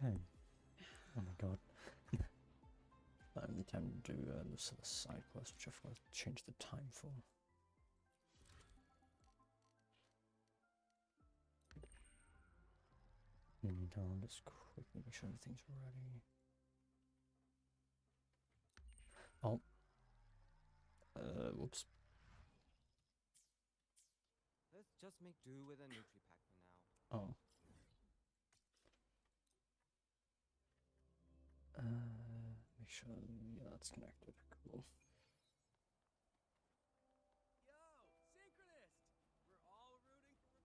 Okay. Oh my god. I'm time to do Lucilla side quest, which I forgot to change the time for. Meantime, just quickly make sure everything's ready. Oh. Whoops. Let's just make do with a Nutri-Pack for now. Oh. Make sure, yeah, that's connected. Cool. Yo, synchronist! We're all rooting for...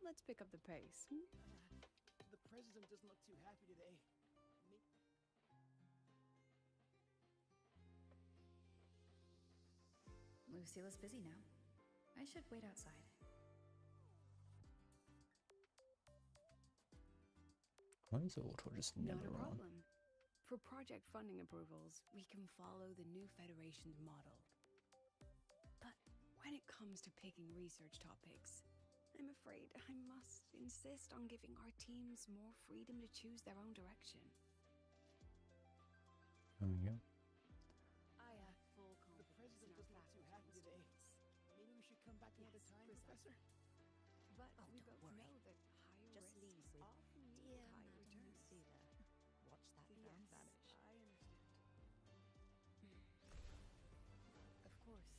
Let's pick up the pace. The president doesn't look too happy today. Lucilla's busy now. I should wait outside. Why is the auto just Not never a on? problem. For project funding approvals, we can follow the new Federation's model. But when it comes to picking research topics, I'm afraid I must insist on giving our teams more freedom to choose their own direction. There we go. I have full The confidence president in our doesn't look too faculty happy and today. students. Maybe we should come back another time, precisely. Professor? But Oh, we don't both worry. know that higher Just risks leave with often Dear yield high Madam returns. Lucilla. Watch that frown vanish. I understand. Of course.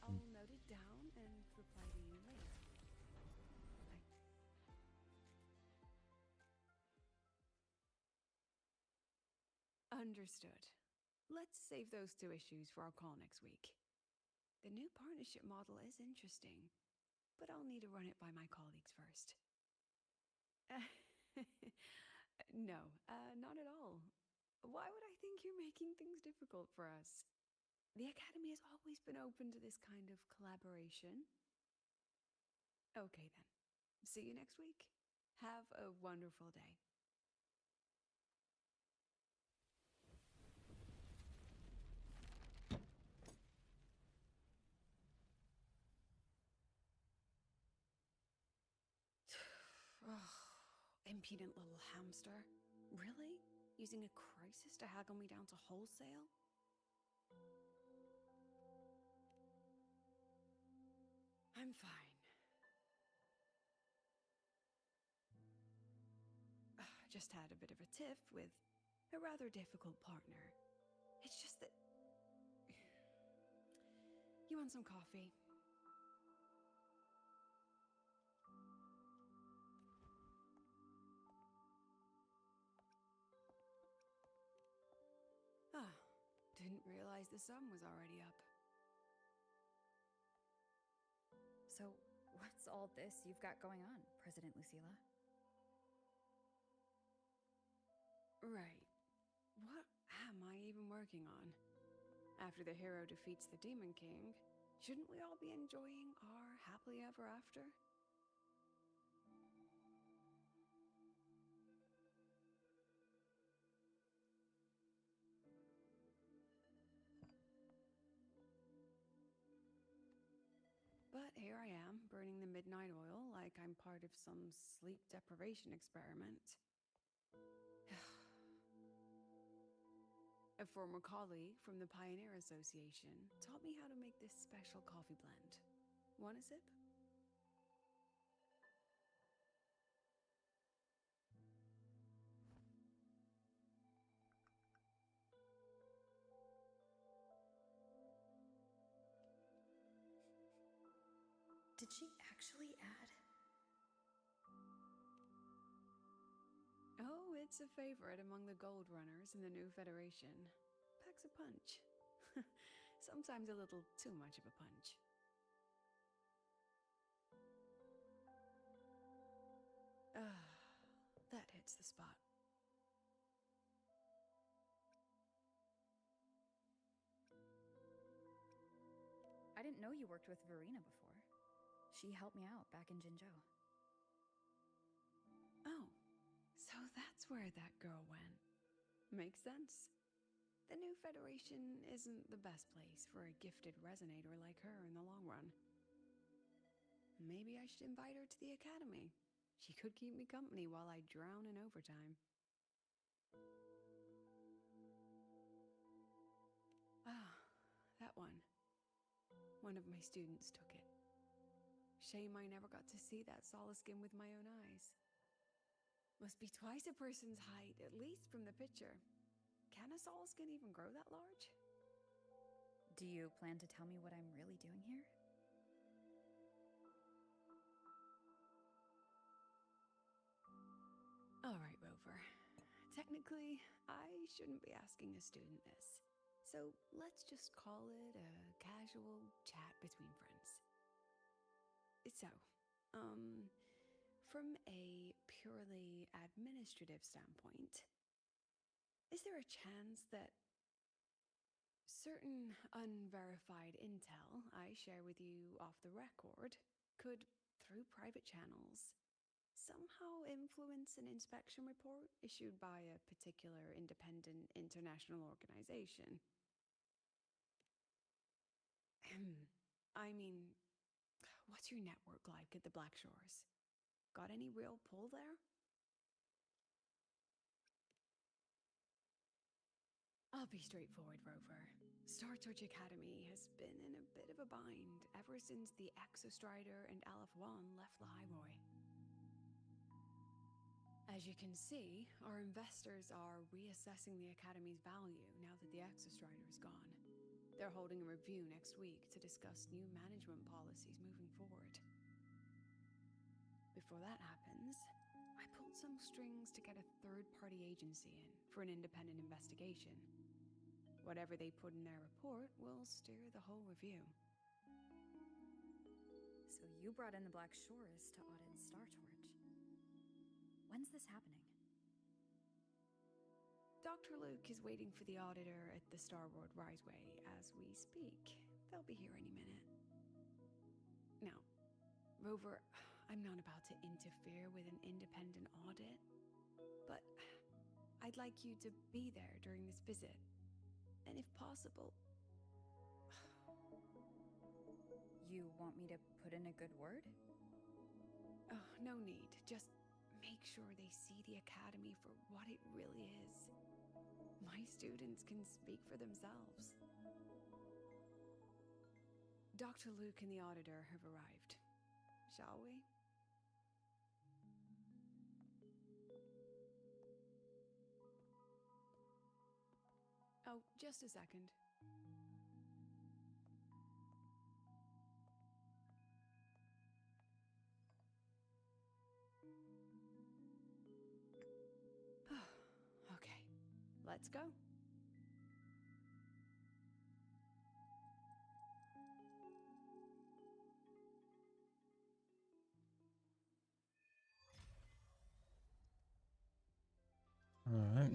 I'll note it down and reply to you later. Understood. Let's save those two issues for our call next week. The new partnership model is interesting, but I'll need to run it by my colleagues first. No, not at all. Why would I think you're making things difficult for us? The Academy has always been open to this kind of collaboration. Okay then. See you next week. Have a wonderful day. Oh, impudent little hamster. Really? Using a crisis to haggle me down to wholesale? I'm fine. Just had a bit of a tiff with a rather difficult partner. It's just that... You want some coffee? Ah, didn't realize the sun was already up. So, what's all this you've got going on, President Lucilla? Right. What am I even working on? After the hero defeats the Demon King, shouldn't we all be enjoying our happily ever after? But here I am, burning the midnight oil like I'm part of some sleep deprivation experiment. A former colleague from the Pioneer Association taught me how to make this special coffee blend. Want a sip? Did she actually add? Oh, it's a favorite among the Gold Runners in the new Federation. Packs a punch. Sometimes a little too much of a punch. Ah, that hits the spot. I didn't know you worked with Verena before. She helped me out back in Jinzhou. Oh, so that's where that girl went. Makes sense. The new Federation isn't the best place for a gifted resonator like her in the long run. Maybe I should invite her to the Academy. She could keep me company while I drown in overtime. Ah, that one. One of my students took it. Shame I never got to see that skin with my own eyes. Must be twice a person's height, at least from the picture. Can a skin even grow that large? Do you plan to tell me what I'm really doing here? All right, Rover. Technically, I shouldn't be asking a student this. So let's just call it a casual chat between friends. So, from a purely administrative standpoint, is there a chance that certain unverified intel I share with you off the record could, through private channels, somehow influence an inspection report issued by a particular independent international organization? I mean, what's your network like at the Black Shores? Got any real pull there? I'll be straightforward, Rover. Star Torch Academy has been in a bit of a bind ever since the Exostrider and Aleph 1 left the Highroy. As you can see, our investors are reassessing the Academy's value now that the Exostrider is gone. They're holding a review next week to discuss new management policies moving forward. Before that happens, I pulled some strings to get a third-party agency in for an independent investigation. Whatever they put in their report will steer the whole review. So you brought in the Black Shores to audit Star Torch. When's this happening? Dr. Luke is waiting for the auditor at the Starboard Riseway as we speak. They'll be here any minute. Now, Rover, I'm not about to interfere with an independent audit, but I'd like you to be there during this visit. And if possible... You want me to put in a good word? Oh, no need. Just make sure they see the Academy for what it really is. My students can speak for themselves. Dr. Luke and the auditor have arrived. Shall we? Oh, just a second. Okay, let's go. Alright.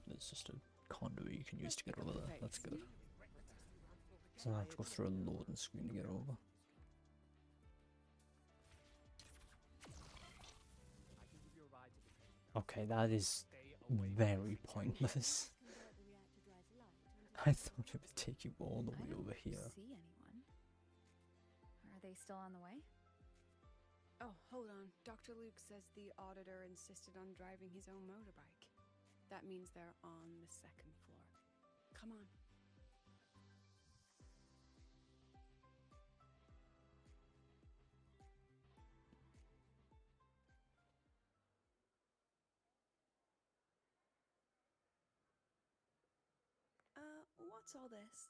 There's just a conduit you can use to get over there. That's good. So I have to go through a loading screen to get over. Okay, that is very pointless. I thought it would take you all the way over here. I don't see anyone. Are they still on the way? Oh, hold on. Dr. Luke says the auditor insisted on driving his own motorbike. That means they're on the second floor. Come on. What's all this?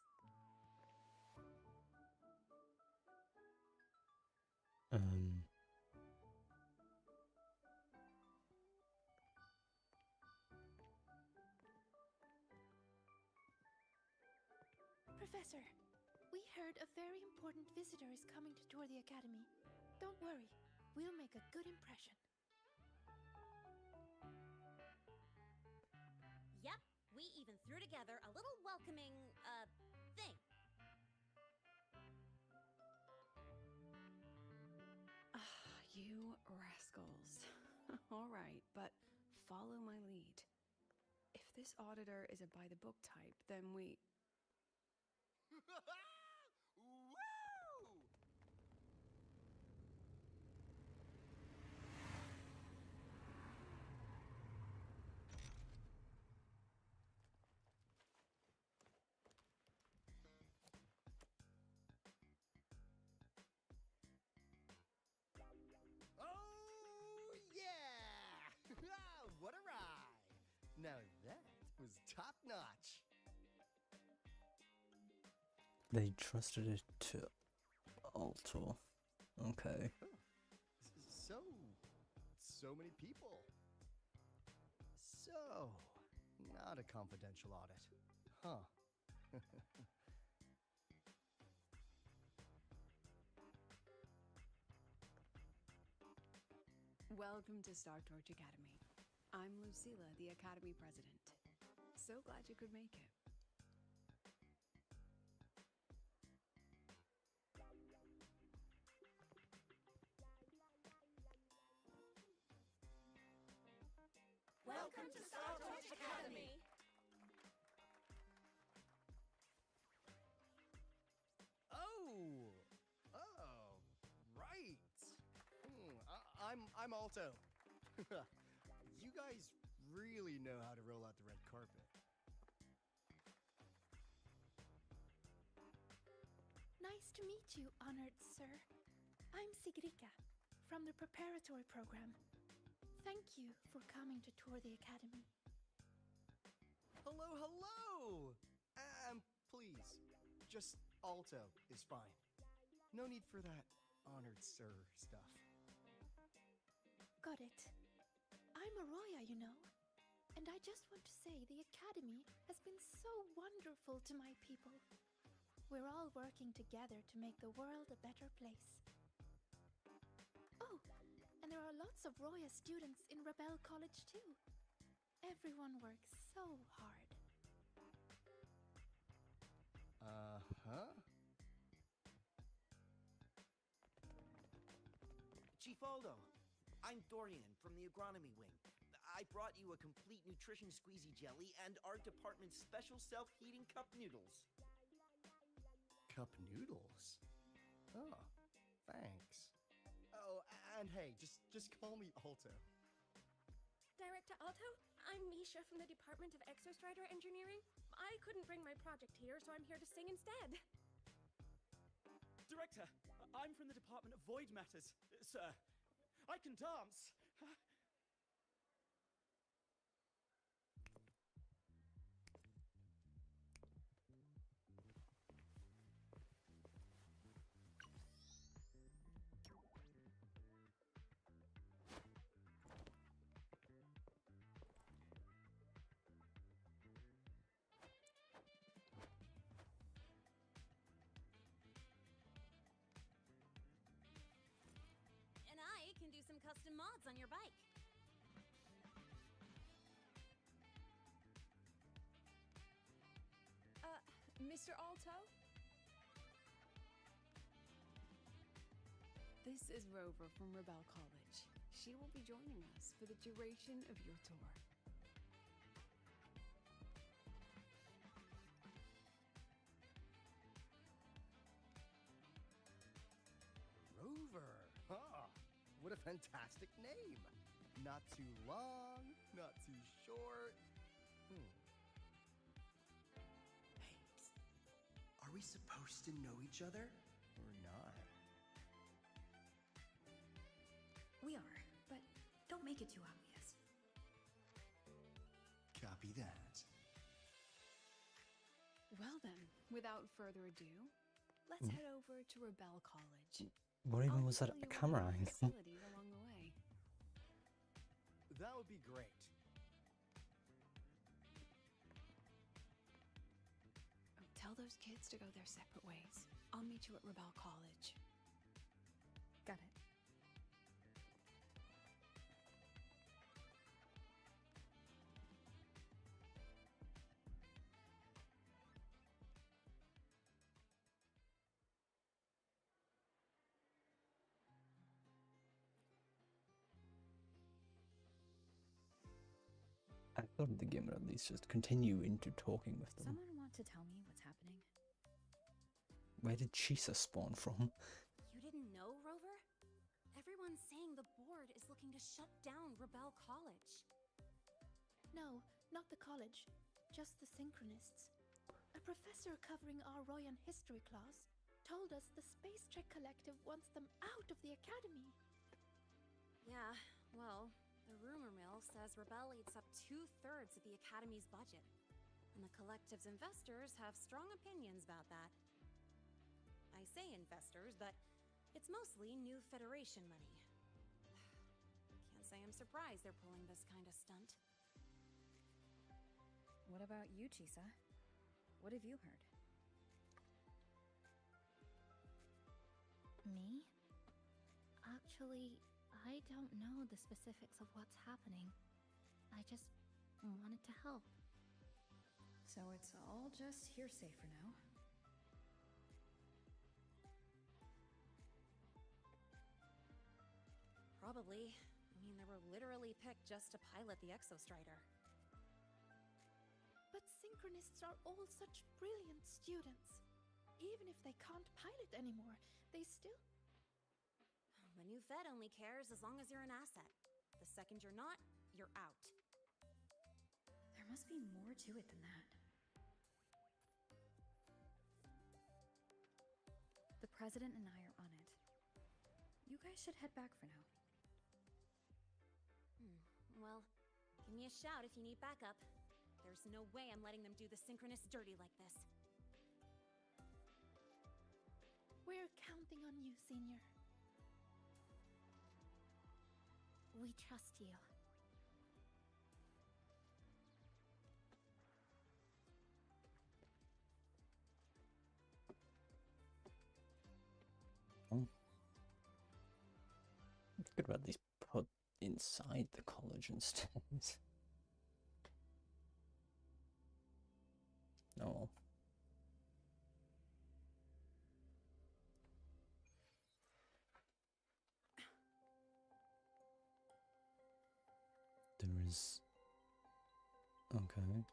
Professor, we heard a very important visitor is coming to tour the Academy. Don't worry, we'll make a good impression. Yep, we even threw together a little welcoming, thing. You rascals. All right, but follow my lead. If this auditor is a by-the-book type, then we... Woo! They trusted it to Alto. Okay. So many people. So, not a confidential audit. Huh. Welcome to Star Torch Academy. I'm Lucilla, the Academy President. So glad you could make it. Welcome to Star Torch Academy. Right. I'm Alto. You guys really know how to roll out the red carpet. Nice to meet you, honored sir. I'm Sigrika, from the preparatory program. Thank you for coming to tour the academy. Hello! Please, just Alto is fine. No need for that honored sir stuff. Got it. I'm Arroya, you know. And I just want to say the academy has been so wonderful to my people. We're all working together to make the world a better place. Oh, and there are lots of Roya students in Rebel College too. Everyone works so hard. Chief Aldo, I'm Dorian from the agronomy wing. I brought you a complete nutrition squeezy jelly and our department's special self-heating cup noodles. Cup noodles? Oh, thanks. Oh, and hey, just call me Alto. Director Alto, I'm Misha from the Department of Exostrider Engineering. I couldn't bring my project here, so I'm here to sing instead. Director, I'm from the Department of Void Matters. Sir, I can dance. And I can do some custom mods on your bike. Mr. Alto? This is Rover from Rebel College. She will be joining us for the duration of your tour. Rover. Huh. What a fantastic name. Not too long, not too short. Hey, are we supposed to know each other or not? We are, but don't make it too obvious. Copy that. Well then, without further ado, let's head over to Rebel College. What even I'll was that tell at the you camera about the angle? facilities along the way. That would be great. Oh, tell those kids to go their separate ways. I'll meet you at Rebel College. Got it. I thought the game would at least just continue into talking with them. Someone want to tell me what's happening? Where did Chisa spawn from? You didn't know, Rover? Everyone's saying the board is looking to shut down Rebel College. No, not the college, just the Synchronists. A professor covering our Royan history class told us the Space Trek Collective wants them out of the academy. Yeah, well, the rumor mill says Rebel eats up 2/3 of the Academy's budget. And the Collective's investors have strong opinions about that. say investors, but it's mostly new Federation money. Can't say I'm surprised they're pulling this kind of stunt. What about you, Chisa? What have you heard? Me? Actually, I don't know the specifics of what's happening. I just wanted to help. So it's all just hearsay for now. Probably. I mean, they were literally picked just to pilot the Exostrider. But Synchronists are all such brilliant students. Even if they can't pilot anymore, they still... The new Fed only cares as long as you're an asset. The second you're not, you're out. There must be more to it than that. The President and I are on it. You guys should head back for now. Well, give me a shout if you need backup. There's no way I'm letting them do the Synchronists dirty like this. We're counting on you, Senior. We trust you. Could at least put inside the college instead. No. There is... Okay.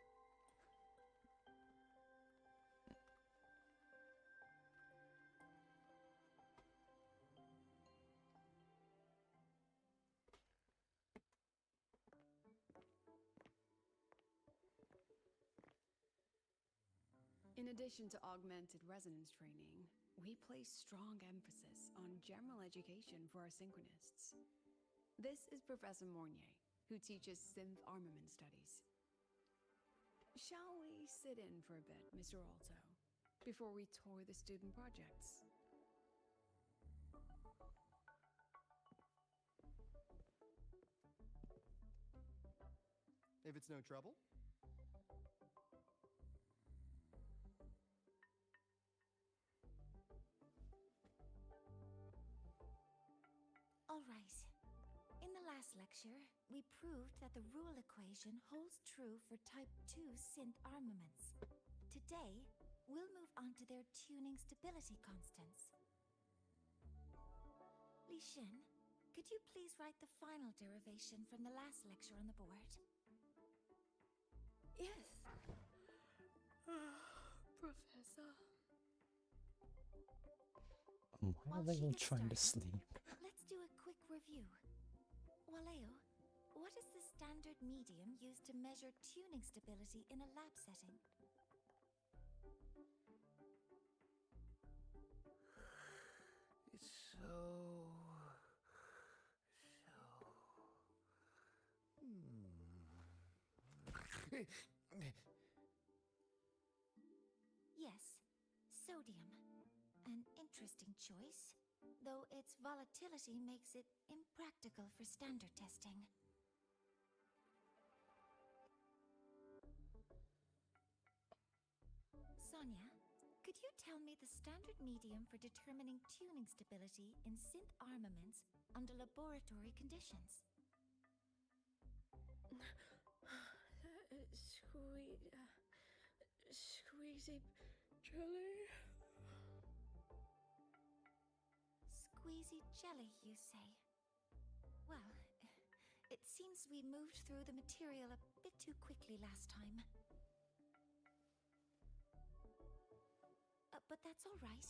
In addition to augmented resonance training, we place strong emphasis on general education for our Synchronists. This is Professor Mornier, who teaches synth armament studies. Shall we sit in for a bit, Mr. Alto, before we tour the student projects? If it's no trouble. All right. In the last lecture, we proved that the rule equation holds true for Type 2 synth armaments. Today, we'll move on to their tuning stability constants. Li Xin, could you please write the final derivation from the last lecture on the board? Yes. Professor. Why are they all trying to sleep? Let's do a quick review. Waleo, what is the standard medium used to measure tuning stability in a lab setting? It's so... Yes, sodium. An interesting choice, though its volatility makes it impractical for standard testing. Sonia, could you tell me the standard medium for determining tuning stability in synth armaments under laboratory conditions? Squeezy jelly. Squeezy jelly, you say? Well, it seems we moved through the material a bit too quickly last time. But that's all right.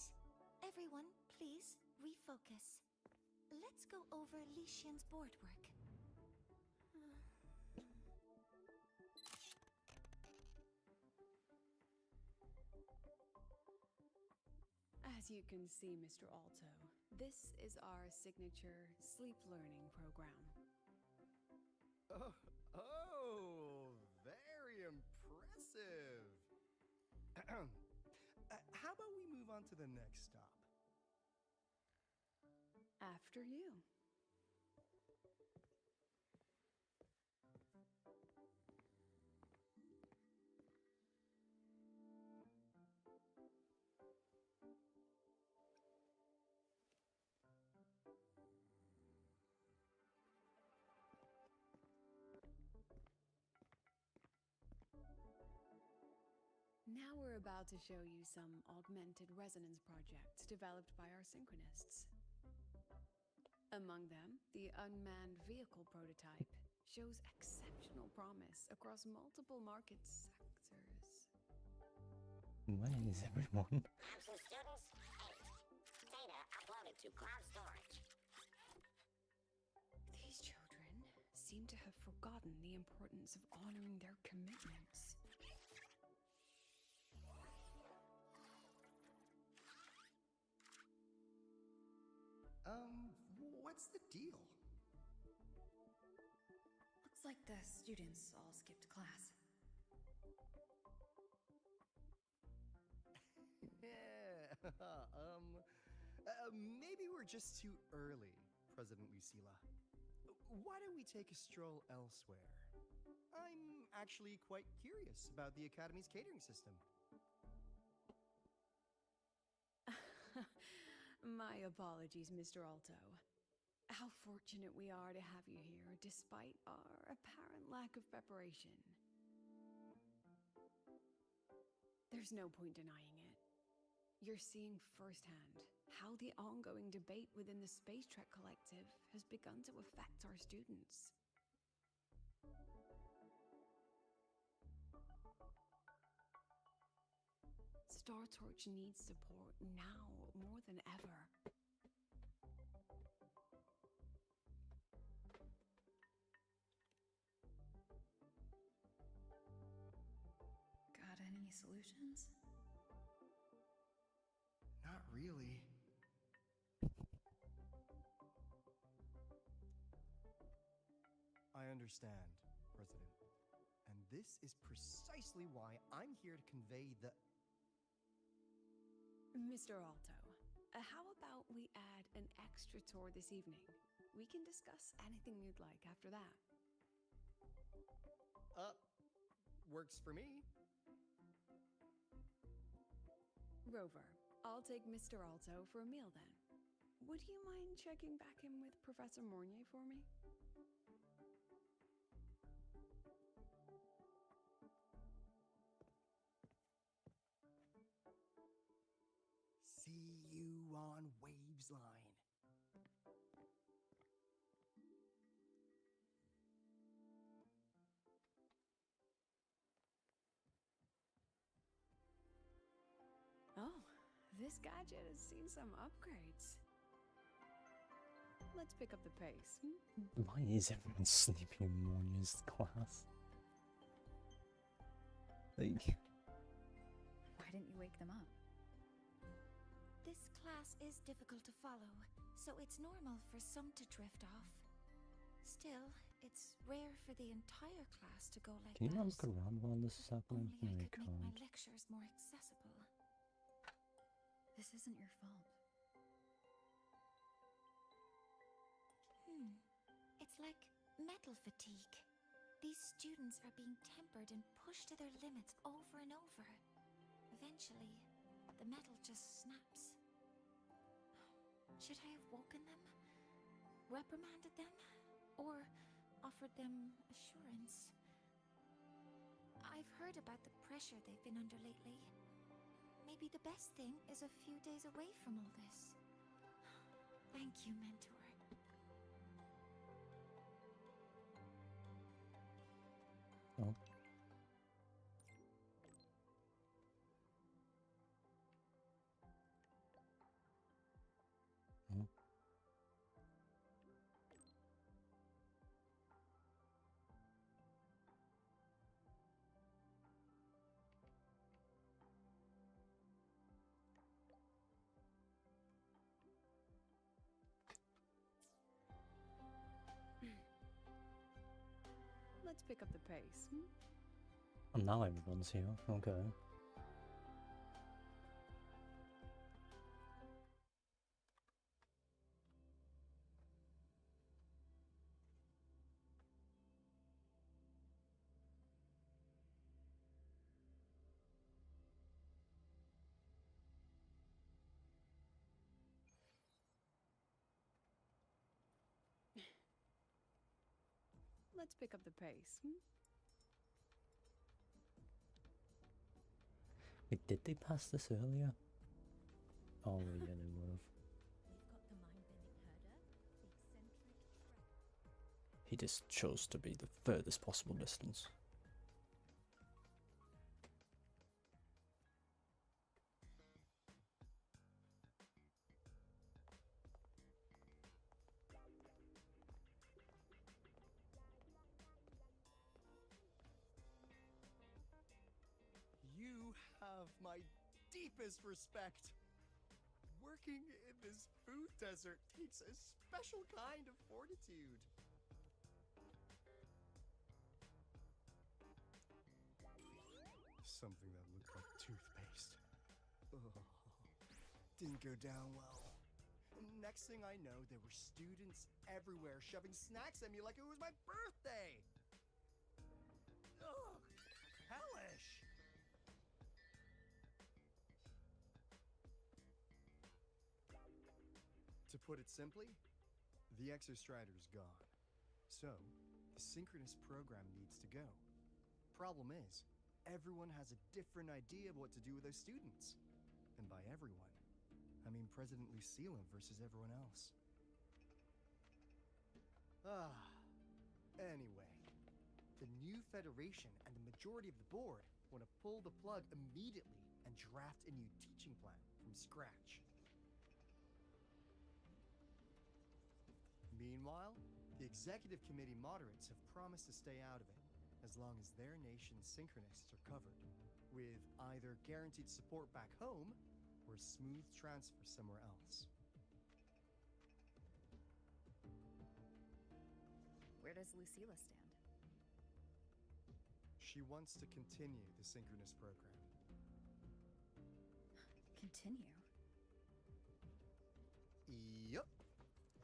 Everyone, please refocus. Let's go over Li Xian's board work. As you can see, Mr. Alto, this is our signature sleep learning program. Oh, very impressive. How about we move on to the next stop? After you. Now we're about to show you some augmented resonance projects developed by our synchronists. Among them, the unmanned vehicle prototype shows exceptional promise across multiple market sectors. Where is everyone? Absent students, 8. Data uploaded to cloud storage. These children seem to have forgotten the importance of honoring their commitments. What's the deal? Looks like the students all skipped class. Yeah, maybe we're just too early, President Lucilla. Why don't we take a stroll elsewhere? I'm actually quite curious about the Academy's catering system. My apologies, Mr. Alto. How fortunate we are to have you here, despite our apparent lack of preparation. There's no point denying it. You're seeing firsthand how the ongoing debate within the Space Trek Collective has begun to affect our students. Star Torch needs support now more than ever. Got any solutions? Not really. I understand, President. And this is precisely why I'm here to convey the... Mr. Alto, how about we add an extra tour this evening? We can discuss anything you'd like after that. Works for me. Rover, I'll take Mr. Alto for a meal then. Would you mind checking back in with Professor Mornier for me? See you on Waves Line. Oh, this gadget has seen some upgrades. Let's pick up the pace. Why is everyone sleeping in Morning's class? Like, Why didn't you wake them up? This class is difficult to follow, so it's normal for some to drift off. Still, it's rare for the entire class to go like can you that. not look around while this is happening? Only I No, you could make my can't. lectures more accessible. This isn't your fault. It's like metal fatigue. These students are being tempered and pushed to their limits over and over. Eventually, the metal just snaps. Should I have woken them? Reprimanded them? Or offered them assurance? I've heard about the pressure they've been under lately. Maybe the best thing is a few days away from all this. Thank you, Mentor. Oh. Oh. Let's pick up the pace. And now everyone's here. Okay. let's pick up the pace. Hmm? Wait, did they pass this earlier? Oh, yeah, they would have. We've got the mind-bending herder, the eccentric He just chose to be the furthest possible distance. You have my deepest respect. Working in this food desert takes a special kind of fortitude. Something that looked like toothpaste. Ugh. Didn't go down well. Next thing I know, there were students everywhere shoving snacks at me like it was my birthday. Ugh, hellish. To put it simply, the Exostrider is gone. So, the synchronous program needs to go. Problem is, everyone has a different idea of what to do with those students. And by everyone, I mean President Lucilla versus everyone else. Anyway, the new Federation and the majority of the board want to pull the plug immediately and draft a new teaching plan from scratch. Meanwhile, the executive committee moderates have promised to stay out of it as long as their nation's synchronists are covered, with either guaranteed support back home or a smooth transfer somewhere else. Where does Lucilla stand? She wants to continue the synchronous program. Continue? Yup.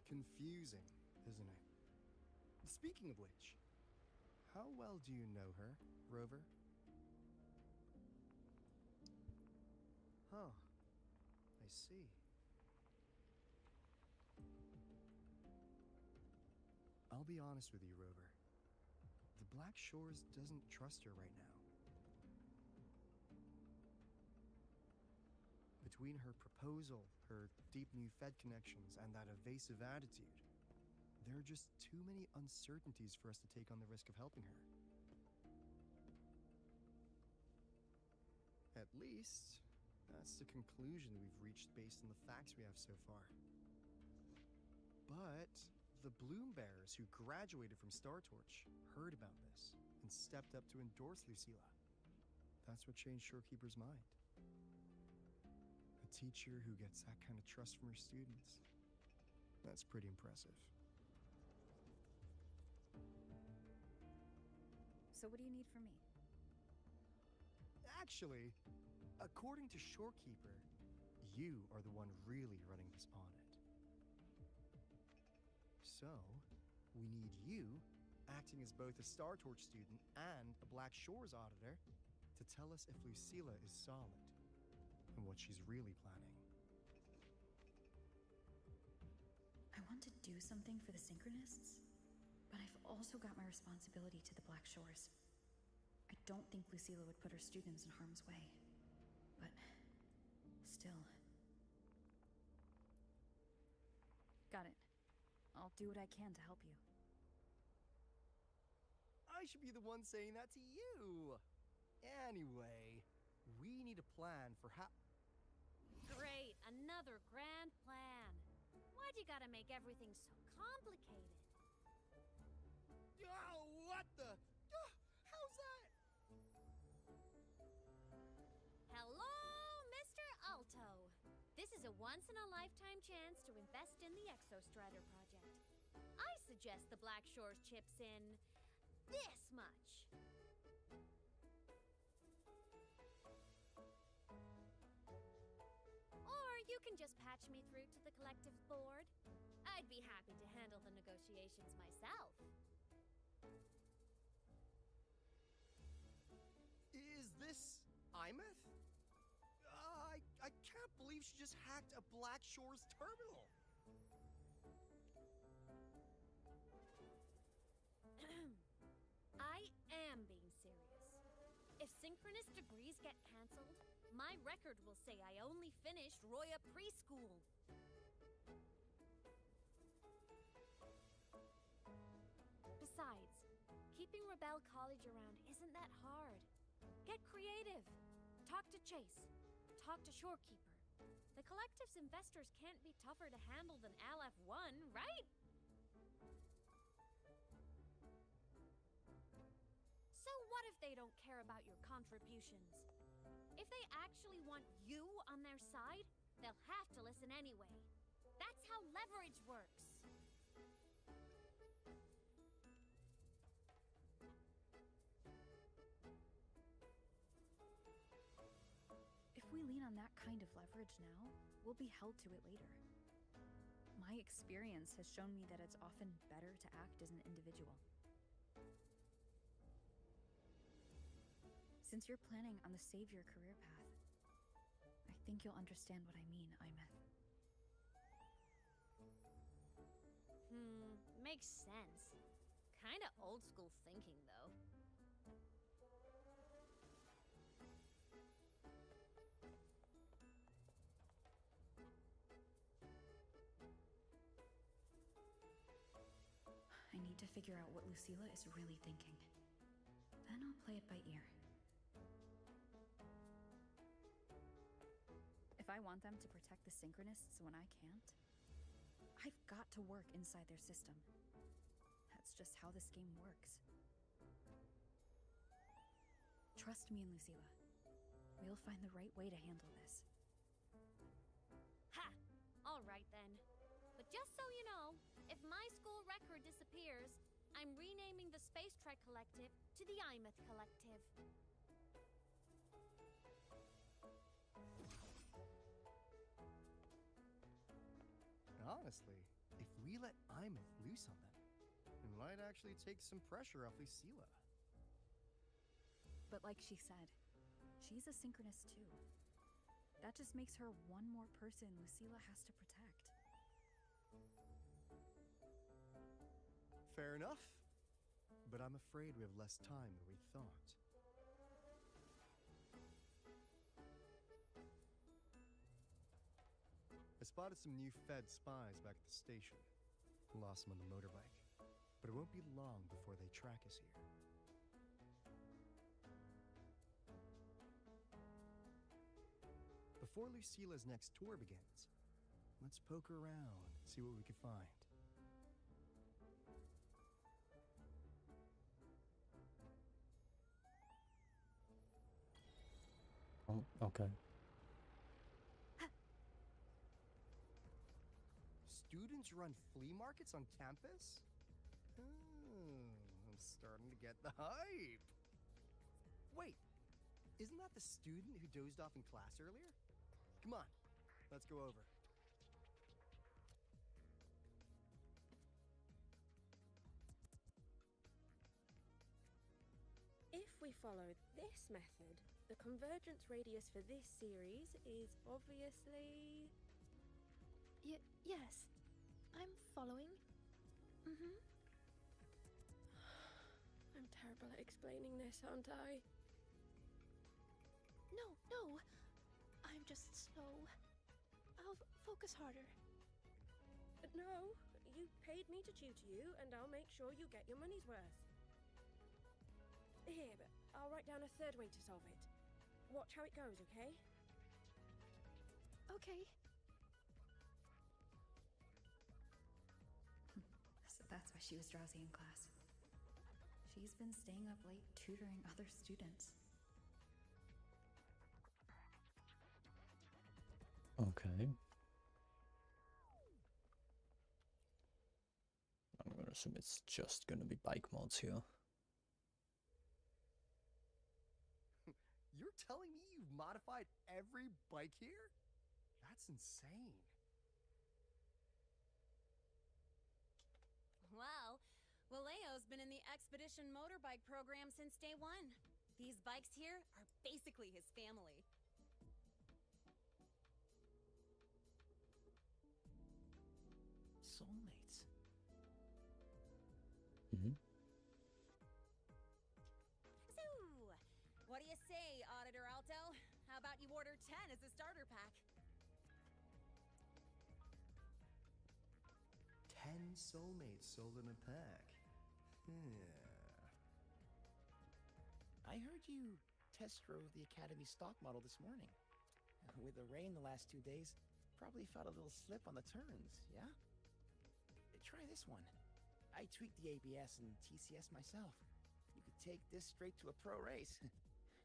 Confusing, isn't it? Speaking of which, how well do you know her, Rover? Huh. I see. I'll be honest with you, Rover. The Black Shores doesn't trust her right now. Between her proposal, her deep new Fed connections, and that evasive attitude, there are just too many uncertainties for us to take on the risk of helping her. At least, that's the conclusion we've reached based on the facts we have so far. But the Bloom Bearers who graduated from Star Torch heard about this and stepped up to endorse Lucilla. That's what changed Shorekeeper's mind. A teacher who gets that kind of trust from her students. That's pretty impressive. So what do you need from me? Actually, according to Shorekeeper, you are the one really running this audit. So, we need you, acting as both a Star Torch student and a Black Shores auditor, to tell us if Lucilla is solid and what she's really planning. I want to do something for the Synchronists, but I've also got my responsibility to the Black Shores. I don't think Lucilla would put her students in harm's way, but still. Got it. I'll do what I can to help you. I should be the one saying that to you! Anyway, we need a plan for how... Great, another grand plan. Why'd you gotta make everything so complicated? Oh, what the... how's that? Hello, Mr. Alto. This is a once-in-a-lifetime chance to invest in the Exostrider project. I suggest the Black Shores chips in this much. Or you can just patch me through to the collective board. I'd be happy to handle the negotiations myself. Is this Imeth? I can't believe she just hacked a Black Shores terminal. synchronous degrees get cancelled, my record will say I only finished Roya preschool. Besides, keeping Rebel College around isn't that hard. Get creative. Talk to Chase. Talk to Shorekeeper. The Collective's investors can't be tougher to handle than LF1, right? So what if they don't care about your contributions? If they actually want you on their side, they'll have to listen anyway. That's how leverage works. If we lean on that kind of leverage now, we'll be held to it later. My experience has shown me that it's often better to act as an individual. Since you're planning on the Savior career path, I think you'll understand what I mean, Imeth. Makes sense. Kinda old school thinking, though. I need to figure out what Lucilla is really thinking. Then I'll play it by ear. If I want them to protect the Synchronists when I can't, I've got to work inside their system. That's just how this game works. Trust me and Lucilla. We'll find the right way to handle this. Ha! Alright then. But just so you know, if my school record disappears, I'm renaming the Space Trek Collective to the Imeth Collective. Honestly, if we let Imeth loose on them, it might actually take some pressure off Lucilla. But like she said, she's a Synchronist too. That just makes her one more person Lucilla has to protect. Fair enough. But I'm afraid we have less time than we thought. I spotted some new Fed spies back at the station. Lost them on the motorbike. But it won't be long before they track us here. Before Lucilla's next tour begins, let's poke around and see what we can find. Oh, okay. Students run flea markets on campus? I'm starting to get the hype. Wait, isn't that the student who dozed off in class earlier? Come on, let's go over. If we follow this method, the convergence radius for this series is obviously... Yes. I'm following. I'm terrible at explaining this, aren't I? No. I'm just slow. I'll focus harder. No, you paid me to tutor you, and I'll make sure you get your money's worth. Here, but I'll write down a third way to solve it. Watch how it goes, okay? Okay. So that's why she was drowsy in class. She's been staying up late tutoring other students. Okay. I'm gonna assume it's just gonna be bike mods here. You're telling me you've modified every bike here? That's insane. Well, Valeo's been in the Expedition motorbike program since day one. These bikes here are basically his family. Soulmates. So, what do you say you order 10 as a starter pack. 10 soulmates sold in a pack. I heard you test drove the Academy stock model this morning. With the rain the last 2 days, probably felt a little slip on the turns, yeah? Try this one. I tweaked the ABS and TCS myself. You could take this straight to a pro race.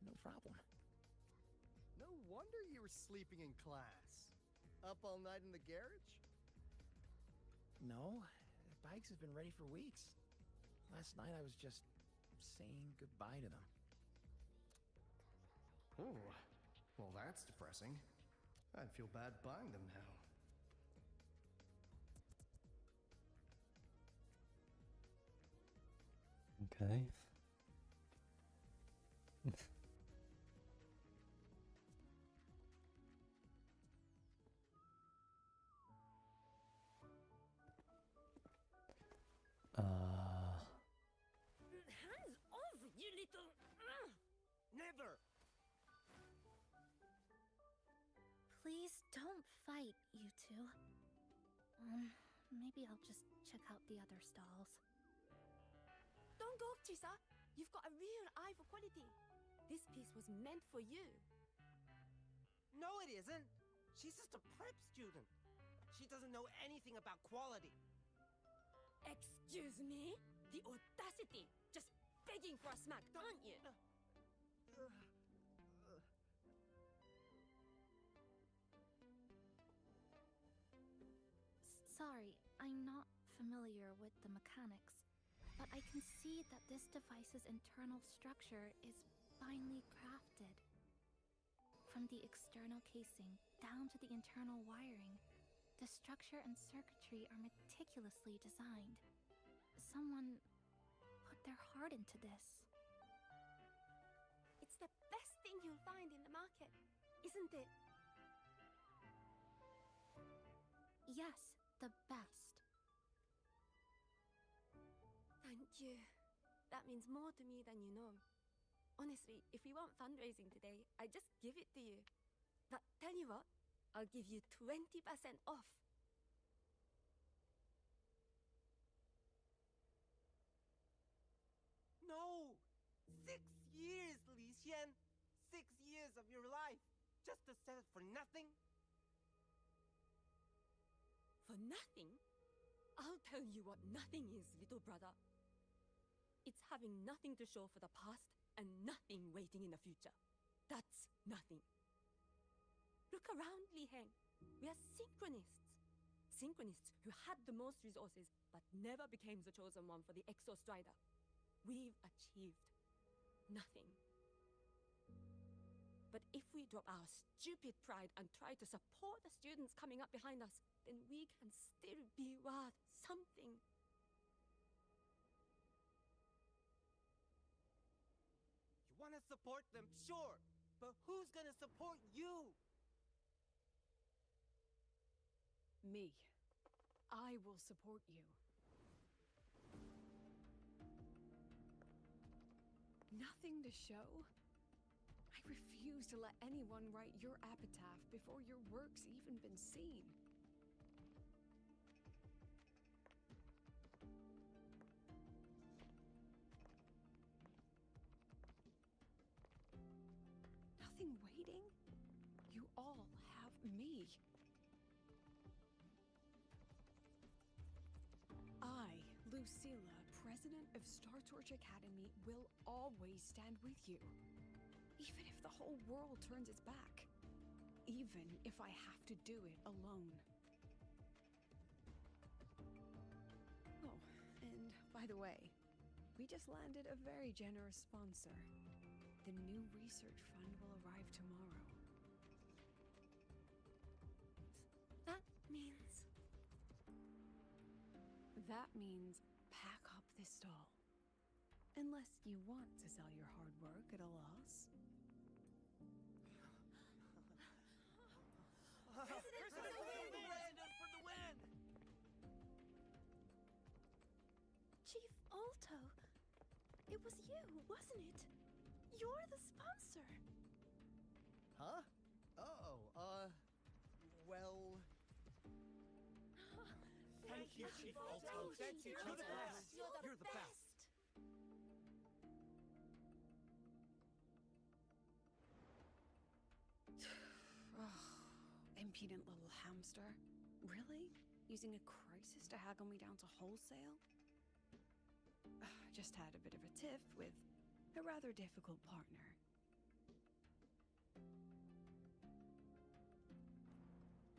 No problem. No wonder you were sleeping in class. Up all night in the garage? No, the bikes have been ready for weeks. Last night I was just saying goodbye to them. Oh, well that's depressing. I'd feel bad buying them now. Okay. Hands off, you little... Never! Please don't fight, you two. Maybe I'll just check out the other stalls. Don't go, Chisa. You've got a real eye for quality. This piece was meant for you. No, it isn't. She's just a prep student. She doesn't know anything about quality. Excuse me? The audacity! Just begging for a smack, aren't you? Sorry, I'm not familiar with the mechanics, but I can see that this device's internal structure is finely crafted. From the external casing down to the internal wiring, the structure and circuitry are meticulously designed. Someone put their heart into this. It's the best thing you'll find in the market, isn't it? Yes, the best. Thank you. That means more to me than you know. Honestly, if we want fundraising today, I just give it to you. But tell you what, I'll give you 20% off. No! 6 years, Li Xian! 6 years of your life! Just to sell it for nothing? For nothing? I'll tell you what nothing is, little brother. It's having nothing to show for the past and nothing waiting in the future. That's nothing. Look around, Li Heng. We are synchronists. Synchronists who had the most resources but never became the chosen one for the Exo Strider. We've achieved nothing. But if we drop our stupid pride and try to support the students coming up behind us, then we can still be worth something. You want to support them, sure, but who's gonna support you? Me. I will support you. Nothing to show? I refuse to let anyone write your epitaph before your work's even been seen. Nothing waiting? You all have me. I, Lucilla, president of Star Torch Academy, will always stand with you. Even if the whole world turns its back. Even if I have to do it alone. Oh, and by the way, we just landed a very generous sponsor. The new research fund will arrive tomorrow. That means... That means pack up this stall. Unless you want to sell your hard work at a loss. Brandon for the win! Chief Alto, it was you, wasn't it? You're the sponsor. Huh? Well... Thank you, Chief Alto. Thank you. You're the best. You're the best. Impudent little hamster. Really? Using a crisis to haggle me down to wholesale? Just had a bit of a tiff with a rather difficult partner.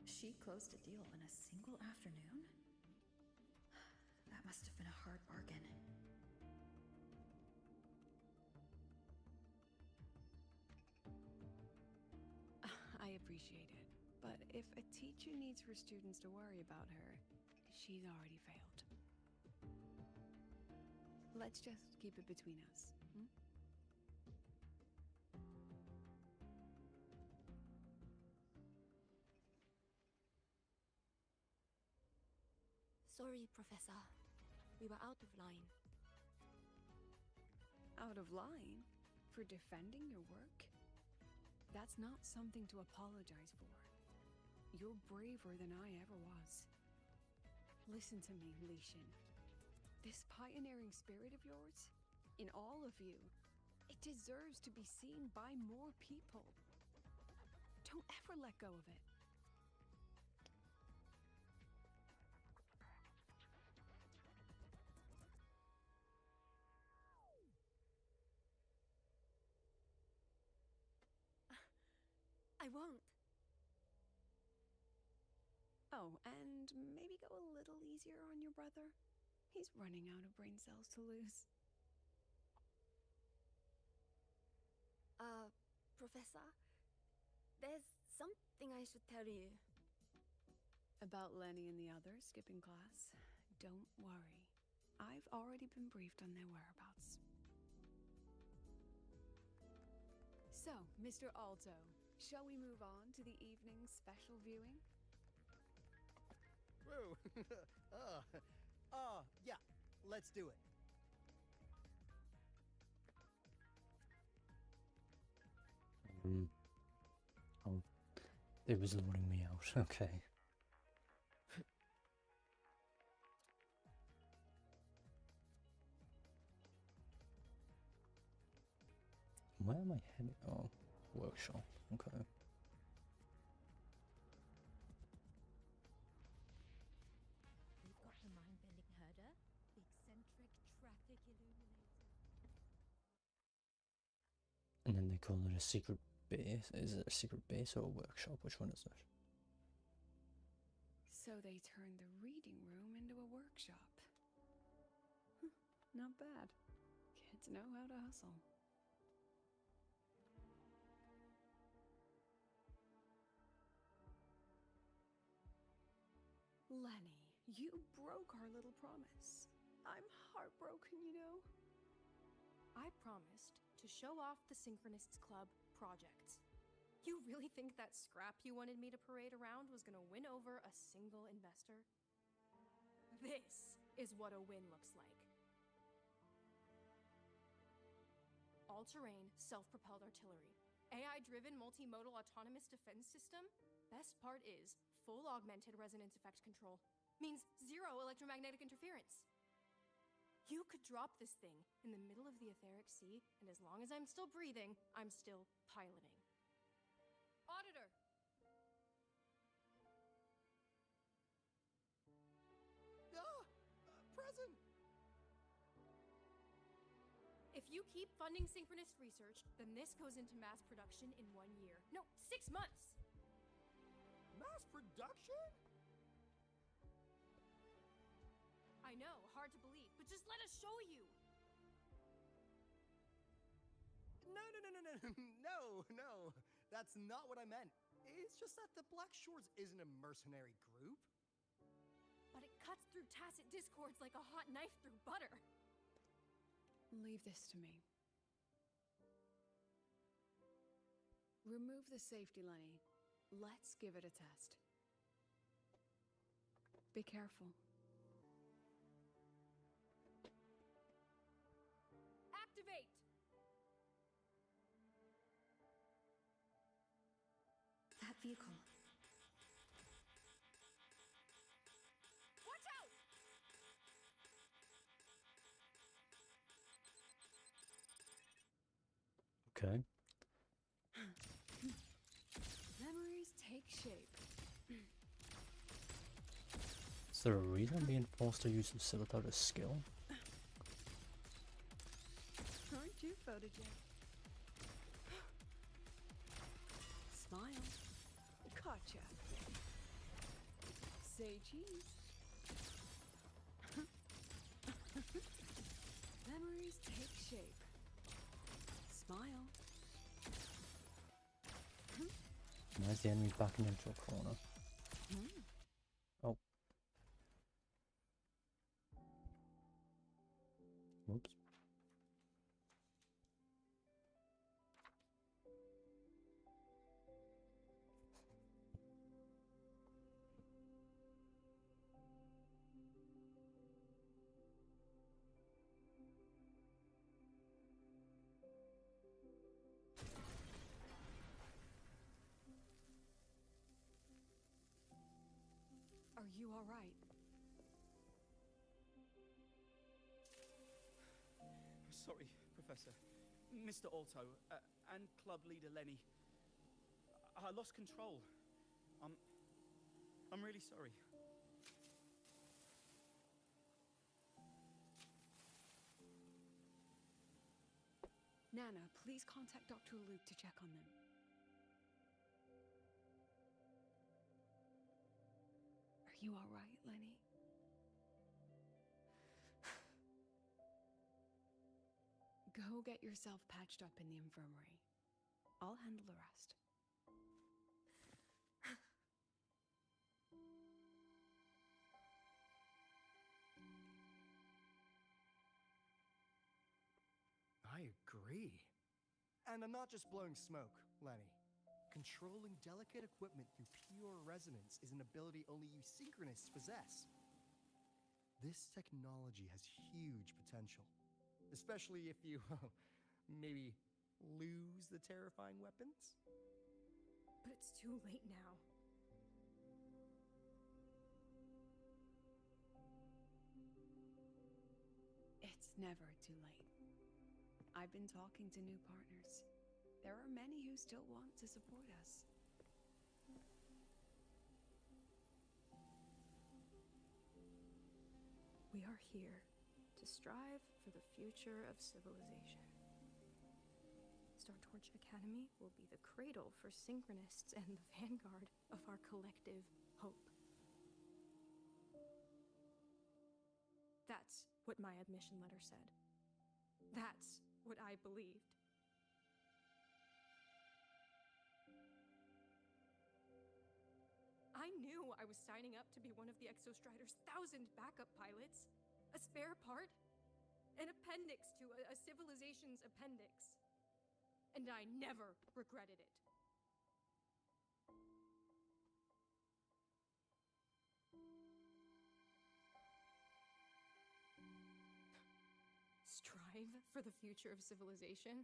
She closed a deal in a single afternoon? That must have been a hard bargain. I appreciate it, but if a teacher needs her students to worry about her, she's already failed. Let's just keep it between us. Sorry, Professor. We were out of line. Out of line? For defending your work? That's not something to apologize for. You're braver than I ever was. Listen to me, Lishan. This pioneering spirit of yours, in all of you, it deserves to be seen by more people. Don't ever let go of it. I won't. Oh, and maybe go a little easier on your brother. He's running out of brain cells to lose. Professor, there's something I should tell you. About Lenny and the others skipping class? Don't worry. I've already been briefed on their whereabouts. So, Mr. Alto, shall we move on to the evening's special viewing? Whoa. Yeah, let's do it. Oh, it was loading me out. Okay. Where am I heading? Oh, workshop. Okay. We've got the mind-bending herder, the eccentric traffic illuminator. And then they call it a secret base. Is it a secret base or a workshop? Which one is it? So they turned the reading room into a workshop. Not bad. Kids know how to hustle. Lenny, you broke our little promise. I'm heartbroken, you know. I promised to show off the Synchronists Club projects. You really think that scrap you wanted me to parade around was gonna win over a single investor? This is what a win looks like. All-terrain, self-propelled artillery. AI-driven multimodal autonomous defense system? Best part is, full augmented resonance effect control. Means zero electromagnetic interference. You could drop this thing in the middle of the etheric sea, and as long as I'm still breathing, I'm still piloting. Auditor! Present! If you keep funding synchronist research, then this goes into mass production in 1 year. No, 6 months! Mass production? I know, hard to believe, but just let us show you! No. That's not what I meant. It's just that the Black Shores isn't a mercenary group. But it cuts through tacit discords like a hot knife through butter. Leave this to me. Remove the safety, Lenny. Let's give it a test. Be careful. Activate! That vehicle. Watch out! Okay. Memories take shape. Is there a reason I'm being forced to use Lucilla without a skill? Aren't you photogenic? Smile. Gotcha. Say cheese. Memories take shape. Smile. Where's the enemy backing into a corner? Oh. Whoops. Are you all right? Sorry, Professor. Mr. Alto, and club leader Lenny. I lost control. I'm really sorry. Nana, please contact Dr. Luke to check on them. Are you all right, Lenny? Go get yourself patched up in the infirmary. I'll handle the rest. I agree. And I'm not just blowing smoke, Lenny. Controlling delicate equipment through pure resonance is an ability only you synchronists possess. This technology has huge potential, especially if you, maybe lose the terrifying weapons? But it's too late now. It's never too late. I've been talking to new partners. There are many who still want to support us. We are here to strive for the future of civilization. Startorch Academy will be the cradle for synchronists and the vanguard of our collective hope. That's what my admission letter said. That's what I believed. I knew I was signing up to be one of the Exostrider's 1,000 backup pilots, a spare part, an appendix to a civilization's appendix. And I never regretted it. Strive for the future of civilization?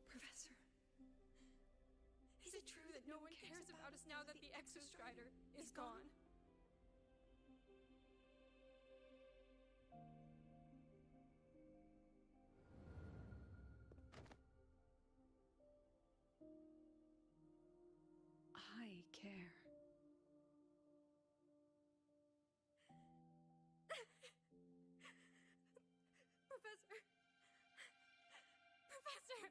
Professor, is it true that no one cares about us now that the Exostrider is gone? I care. Professor! Professor!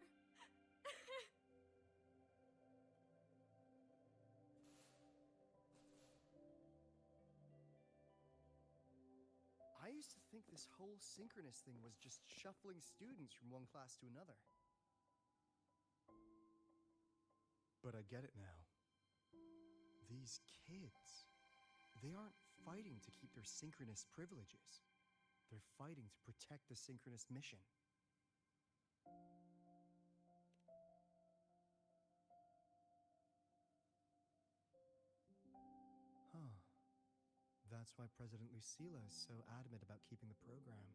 I used to think this whole synchronous thing was just shuffling students from one class to another. But I get it now. These kids, they aren't fighting to keep their synchronous privileges. They're fighting to protect the synchronous mission. Huh. That's why President Lucilla is so adamant about keeping the program.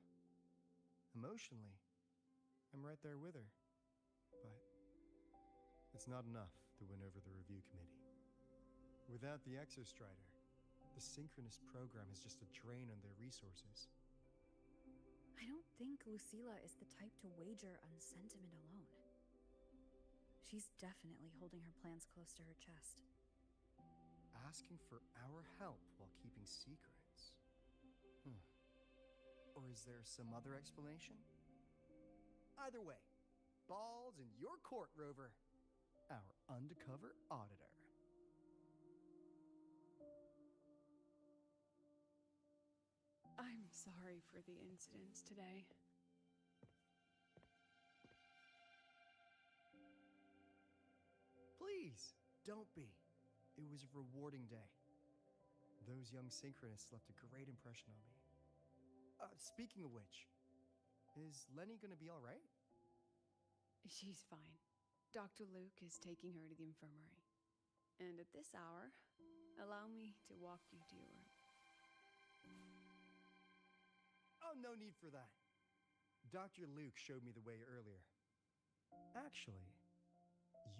Emotionally, I'm right there with her. But it's not enough to win over the review committee. Without the Exostrider, the synchronous program is just a drain on their resources. I don't think Lucilla is the type to wager on sentiment alone. She's definitely holding her plans close to her chest. Asking for our help while keeping secrets. Or is there some other explanation? Either way, balls in your court, Rover. Our undercover auditor. I'm sorry for the incidents today. Please, don't be. It was a rewarding day. Those young synchronists left a great impression on me. Speaking of which, is Lenny gonna be alright? She's fine. Dr. Luke is taking her to the infirmary. And at this hour, allow me to walk you to your room. Oh, no need for that. Dr. Luke showed me the way earlier. Actually,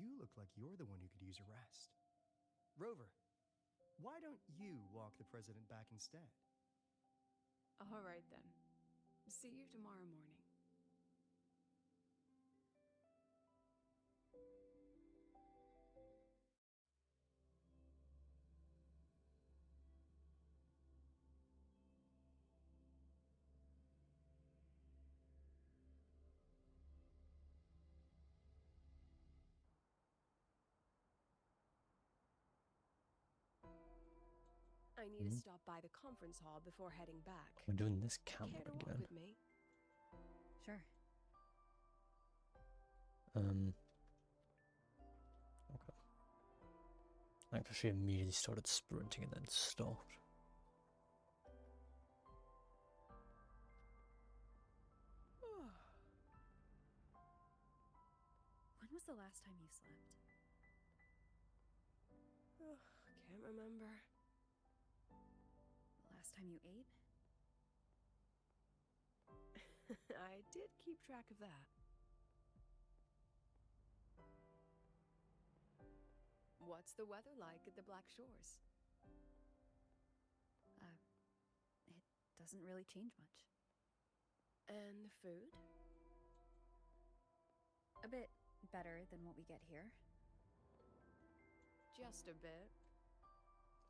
you look like you're the one who could use a rest. Rover, why don't you walk the president back instead? All right then. See you tomorrow morning. I need to stop by the conference hall before heading back. We're doing this camp Care to walk again. with me? Sure. Okay. Like she immediately started sprinting and then stopped. When was the last time you slept? Can't remember. The last time you ate? I did keep track of that. What's the weather like at the Black Shores? It doesn't really change much. And the food? A bit better than what we get here. Just a bit.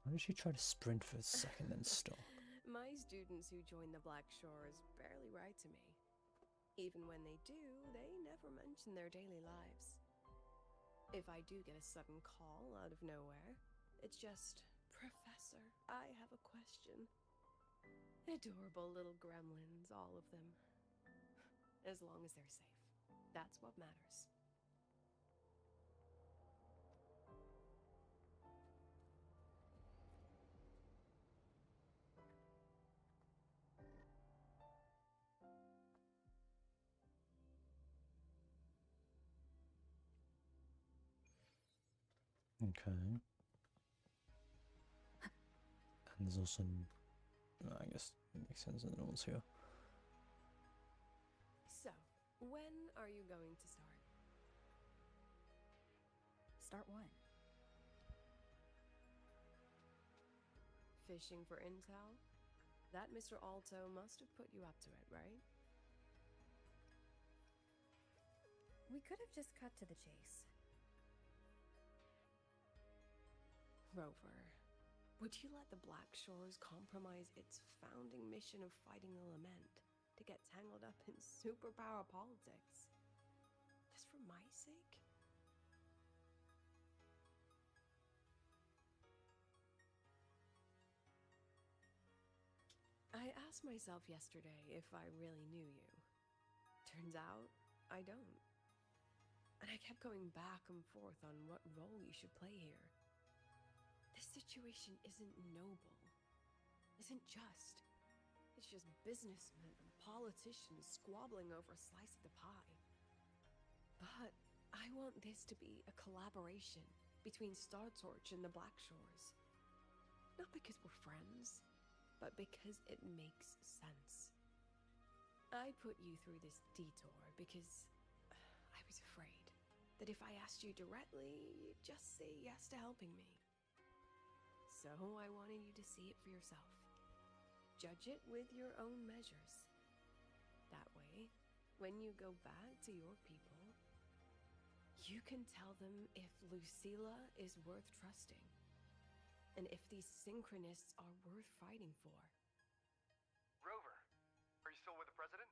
Why did she try to sprint for a second then stop? My students who join the Black Shores barely write to me. Even when they do, they never mention their daily lives. If I do get a sudden call out of nowhere, it's just, "Professor, I have a question." Adorable little gremlins, all of them. As long as they're safe. That's what matters. Okay. And there's also, I guess it makes sense that no one's here. So, when are you going to start? Start what? Fishing for intel? That Mr. Alto must have put you up to it, right? We could have just cut to the chase. Rover, would you let the Black Shores compromise its founding mission of fighting the Lament to get tangled up in superpower politics? Just for my sake? I asked myself yesterday if I really knew you. Turns out, I don't. and I kept going back and forth on what role you should play here. This situation isn't noble, isn't just. It's just businessmen and politicians squabbling over a slice of the pie. But I want this to be a collaboration between Star Torch and the Black Shores. Not because we're friends, but because it makes sense. I put you through this detour because I was afraid that if I asked you directly, you'd just say yes to helping me. So I wanted you to see it for yourself. Judge it with your own measures. That way, when you go back to your people, you can tell them if Lucilla is worth trusting, and if these synchronists are worth fighting for. Rover, are you still with the president?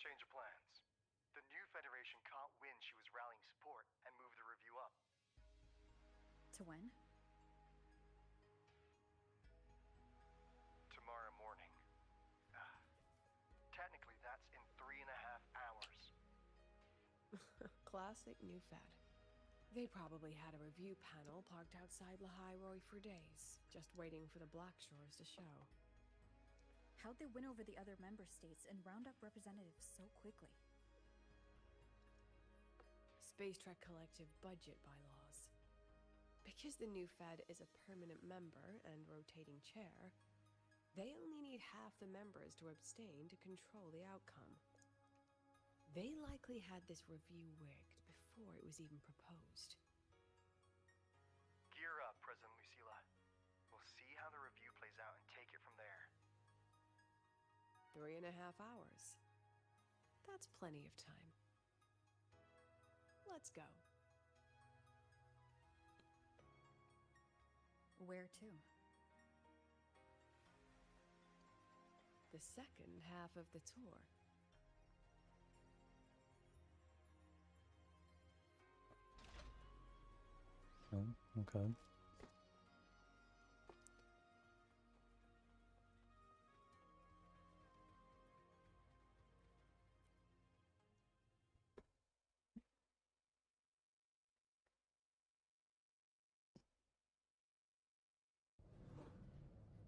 Change of plans. The new Federation caught wind she was rallying support and moved the review up. To when? Tomorrow morning. Technically, that's in 3.5 hours. Classic new Fed. They probably had a review panel parked outside Lahai for days, just waiting for the Black Shores to show. How'd they win over the other member states and round up representatives so quickly? Space Trek Collective budget bylaws. Because the new Fed is a permanent member and rotating chair, they only need half the members to abstain to control the outcome. They likely had this review rigged before it was even proposed. Gear up, President Lucilla. We'll see how the review plays out and take it from there. 3.5 hours. That's plenty of time. Let's go. Where to? The second half of the tour. Oh, okay.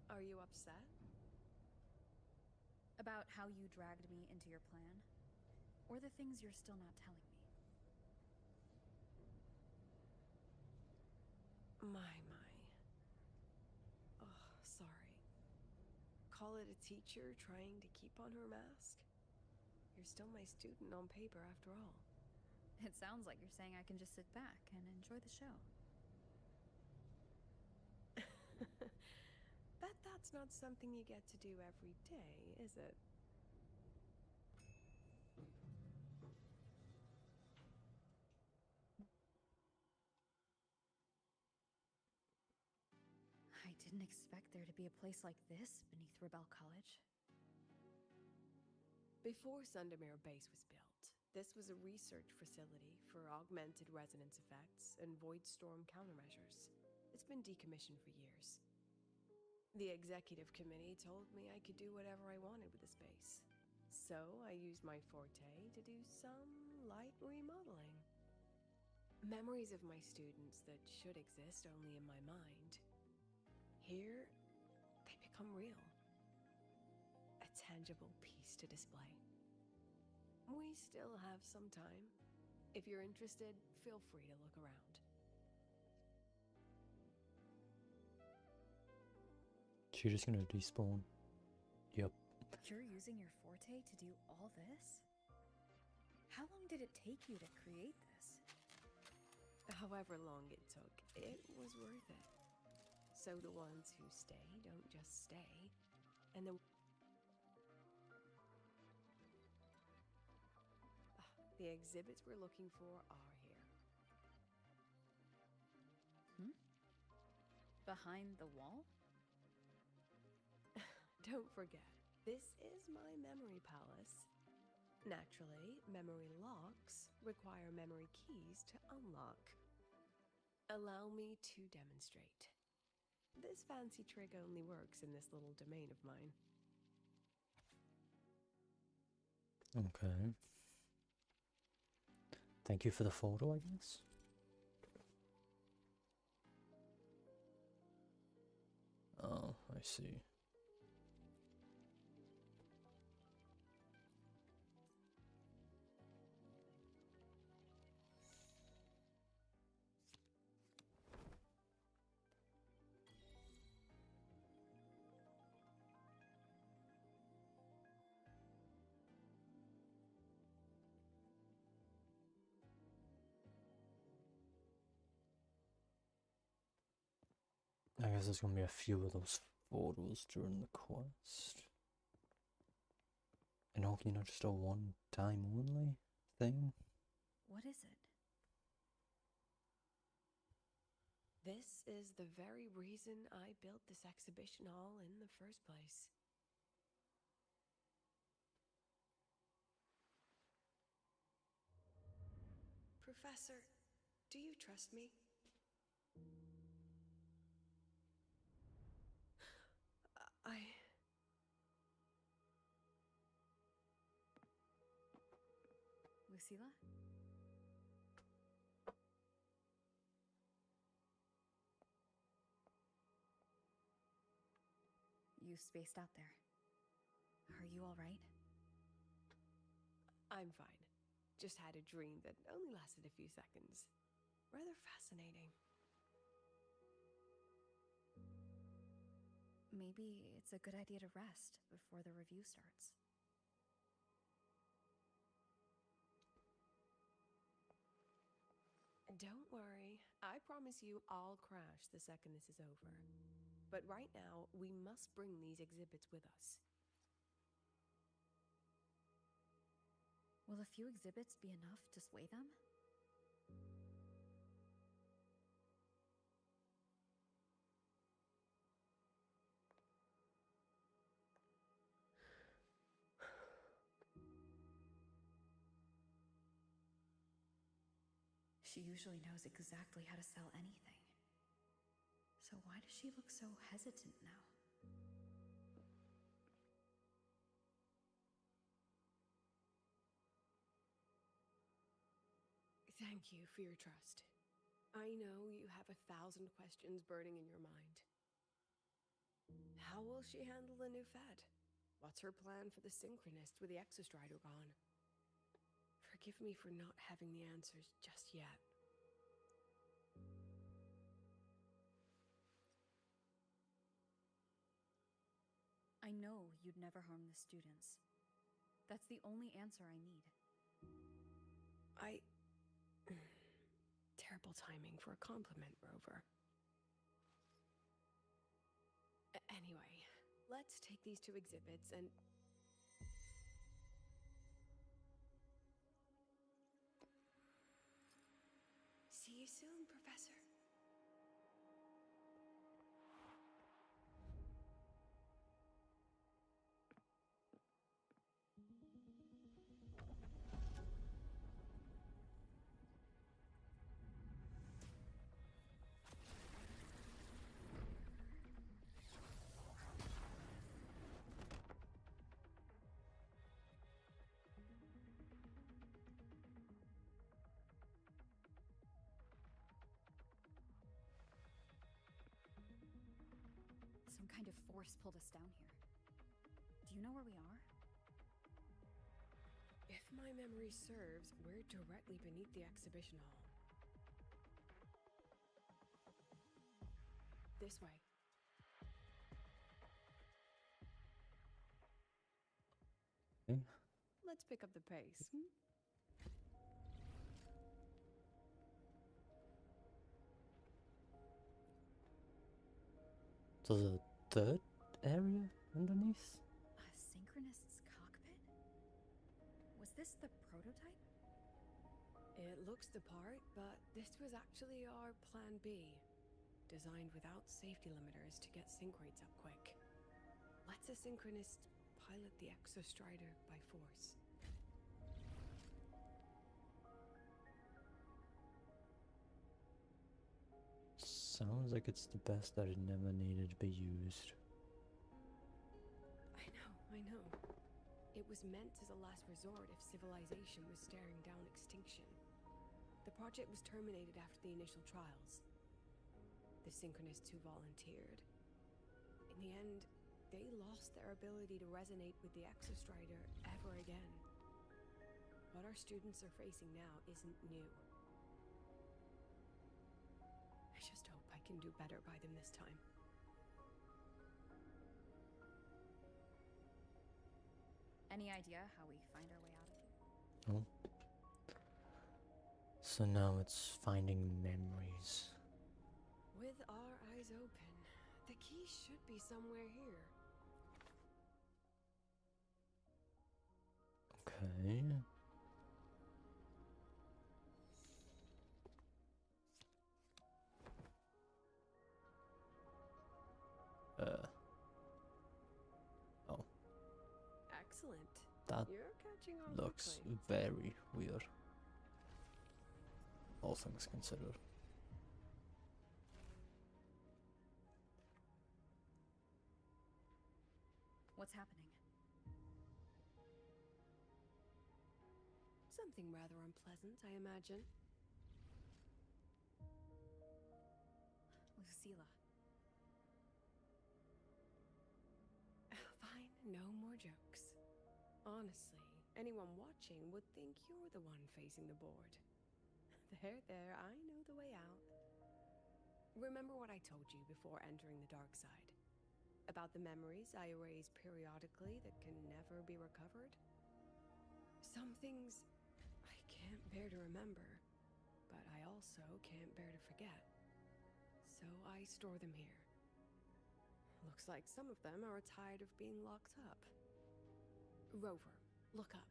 Are you upset? About how you dragged me into your plan? Or the things you're still not telling me? My. Oh, sorry. Call it a teacher trying to keep on her mask? You're still my student on paper after all. It sounds like you're saying I can just sit back and enjoy the show. Bet that's not something you get to do every day, is it? I didn't expect there to be a place like this beneath Rebel College. Before Sundermere Base was built, this was a research facility for augmented resonance effects and void storm countermeasures. It's been decommissioned for years. The executive committee told me I could do whatever I wanted with the space. So I used my forte to do some light remodeling. Memories of my students that should exist only in my mind. Here, they become real. A tangible piece to display. We still have some time. If you're interested, feel free to look around. She's just gonna despawn. Yep. You're using your forte to do all this? How long did it take you to create this? However long it took, it was worth it. So the ones who stay don't just stay, and the exhibits we're looking for are here. Behind the wall? Don't forget, this is my memory palace. Naturally, memory locks require memory keys to unlock. Allow me to demonstrate. This fancy trick only works in this little domain of mine. Okay. Thank you for the photo, I guess. Oh, I see. I guess there's gonna be a few of those photos during the quest. And hopefully not just a one-time only thing. What is it? This is the very reason I built this exhibition hall in the first place. Professor, do you trust me? Lucilla? You spaced out there. Are you alright? I'm fine. Just had a dream that only lasted a few seconds. Rather fascinating. Maybe it's a good idea to rest before the review starts. Don't worry. I promise you I'll crash the second this is over. But right now, we must bring these exhibits with us. Will a few exhibits be enough to sway them? She usually knows exactly how to sell anything. So why does she look so hesitant now? Thank you for your trust. I know you have 1,000 questions burning in your mind. How will she handle the new Fed? What's her plan for the Synchronist with the Exostrider gone? Forgive me for not having the answers just yet. I know you'd never harm the students. That's the only answer I need. Terrible timing for a compliment, Rover. Anyway, let's take these two exhibits and... See you soon, Professor. Some kind of force pulled us down here. Do you know where we are? If my memory serves, we're directly beneath the exhibition hall. This way. Okay. Let's pick up the pace. So there's a third area underneath? A synchronist's cockpit? Was this the prototype? It looks the part, but this was actually our plan B. Designed without safety limiters to get sync rates up quick. Let's a synchronist pilot the Exostrider by force. Sounds like it's the best that it never needed to be used. I know. It was meant as a last resort if civilization was staring down extinction. The project was terminated after the initial trials. The synchronists who volunteered, in the end, they lost their ability to resonate with the Exostrider ever again. What our students are facing now isn't new. I just hope I can do better by them this time. Any idea how we find our way out of here? Oh. So now it's finding memories. With our eyes open, the key should be somewhere here. Okay. Oh. Excellent. That You're catching on looks quickly. very weird. All things considered. What's happening? Something rather unpleasant, I imagine. Lucilla. Fine, no more jokes. Honestly, anyone watching would think you're the one facing the board. There, I know the way out. Remember what I told you before entering the dark side? About the memories I erase periodically that can never be recovered? Some things I can't bear to remember, but I also can't bear to forget. So I store them here. Looks like some of them are tired of being locked up. Rover, look up.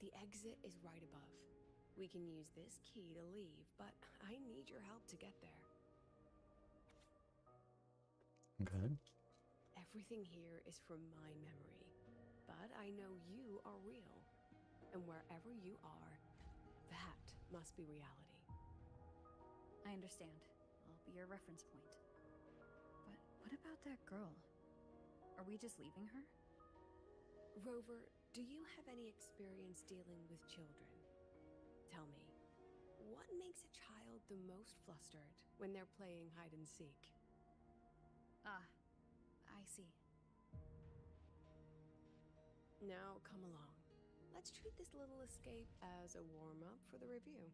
The exit is right above. We can use this key to leave, but I need your help to get there. Okay. Everything here is from my memory, but I know you are real. And wherever you are, that must be reality. I understand. I'll be your reference point. But what about that girl? Are we just leaving her? Rover, do you have any experience dealing with children? Tell me, what makes a child the most flustered when they're playing hide and seek? Ah, I see. Now come along. Let's treat this little escape as a warm-up for the review.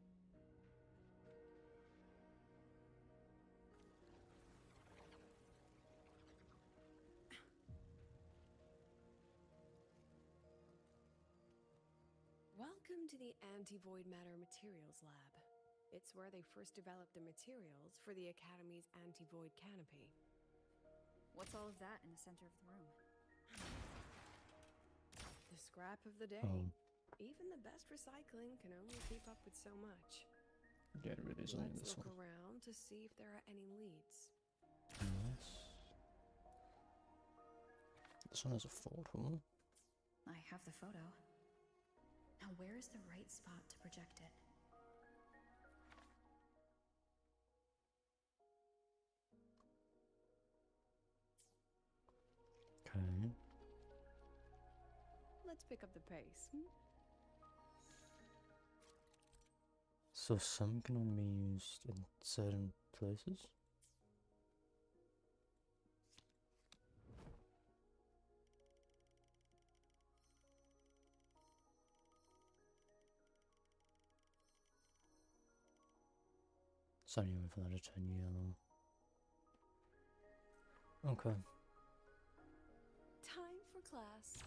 Welcome to the Anti-Void Matter Materials Lab. It's where they first developed the materials for the Academy's anti-void canopy. What's all of that in the center of the room? The scrap of the day. Oh. Even the best recycling can only keep up with so much. Yeah, it really is only Let's this look one. around to see if there are any leads. Yes. This one has a photo. I have the photo. Now where is the right spot to project it? Okay. Let's pick up the pace. So some can only be used in certain places. Sorry for that to turn yellow. Okay. Time for class.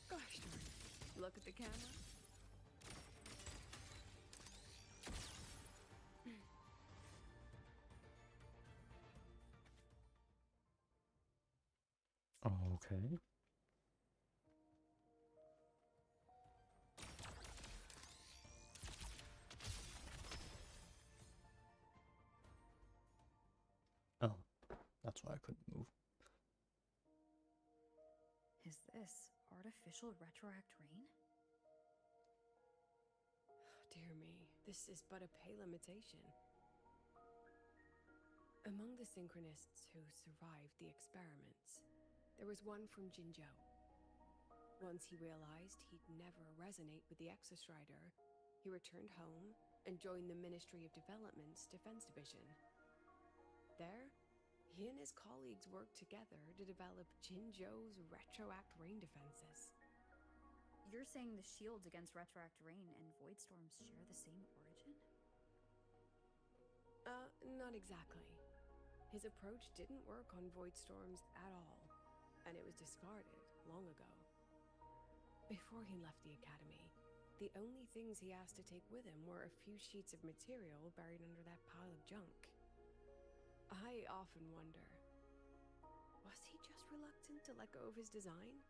Gosh darn it. Look at the camera. Okay. Oh, that's why I couldn't move. Is this artificial retroact rain? Dear me, this is but a pale imitation. Among the synchronists who survived the experiments, there was one from Jinzhou. Once he realized he'd never resonate with the Exostrider, he returned home and joined the Ministry of Development's Defense Division. There, he and his colleagues worked together to develop Jinzhou's retroact rain defenses. You're saying the shields against retroact rain and void storms share the same origin? Not exactly. His approach didn't work on void storms at all, and it was discarded long ago. Before he left the academy, the only things he asked to take with him were a few sheets of material buried under that pile of junk. I often wonder, was he just reluctant to let go of his design?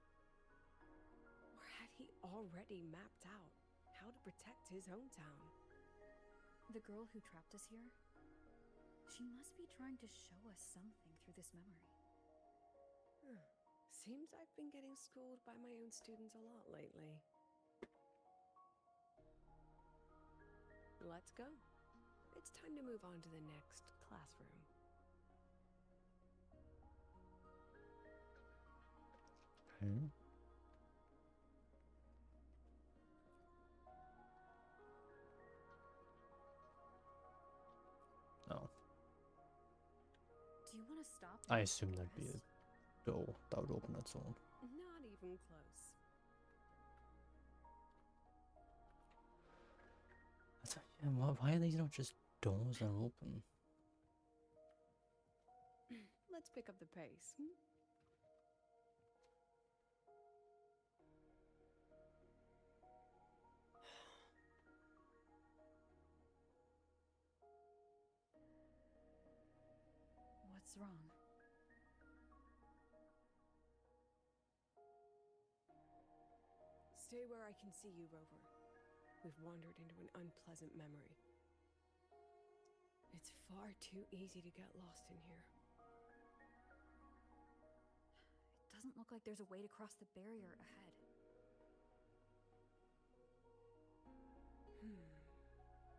Or had he already mapped out how to protect his hometown? The girl who trapped us here? She must be trying to show us something through this memory. Seems I've been getting schooled by my own students a lot lately. Let's go. It's time to move on to the next classroom. Okay. Oh. Do you want to stop? I assume there'd be a door that would open its own. Not even close. Yeah, why are these not just doors that are open? Let's pick up the pace. What's wrong? Stay where I can see you, Rover. We've wandered into an unpleasant memory. It's far too easy to get lost in here. It doesn't look like there's a way to cross the barrier ahead.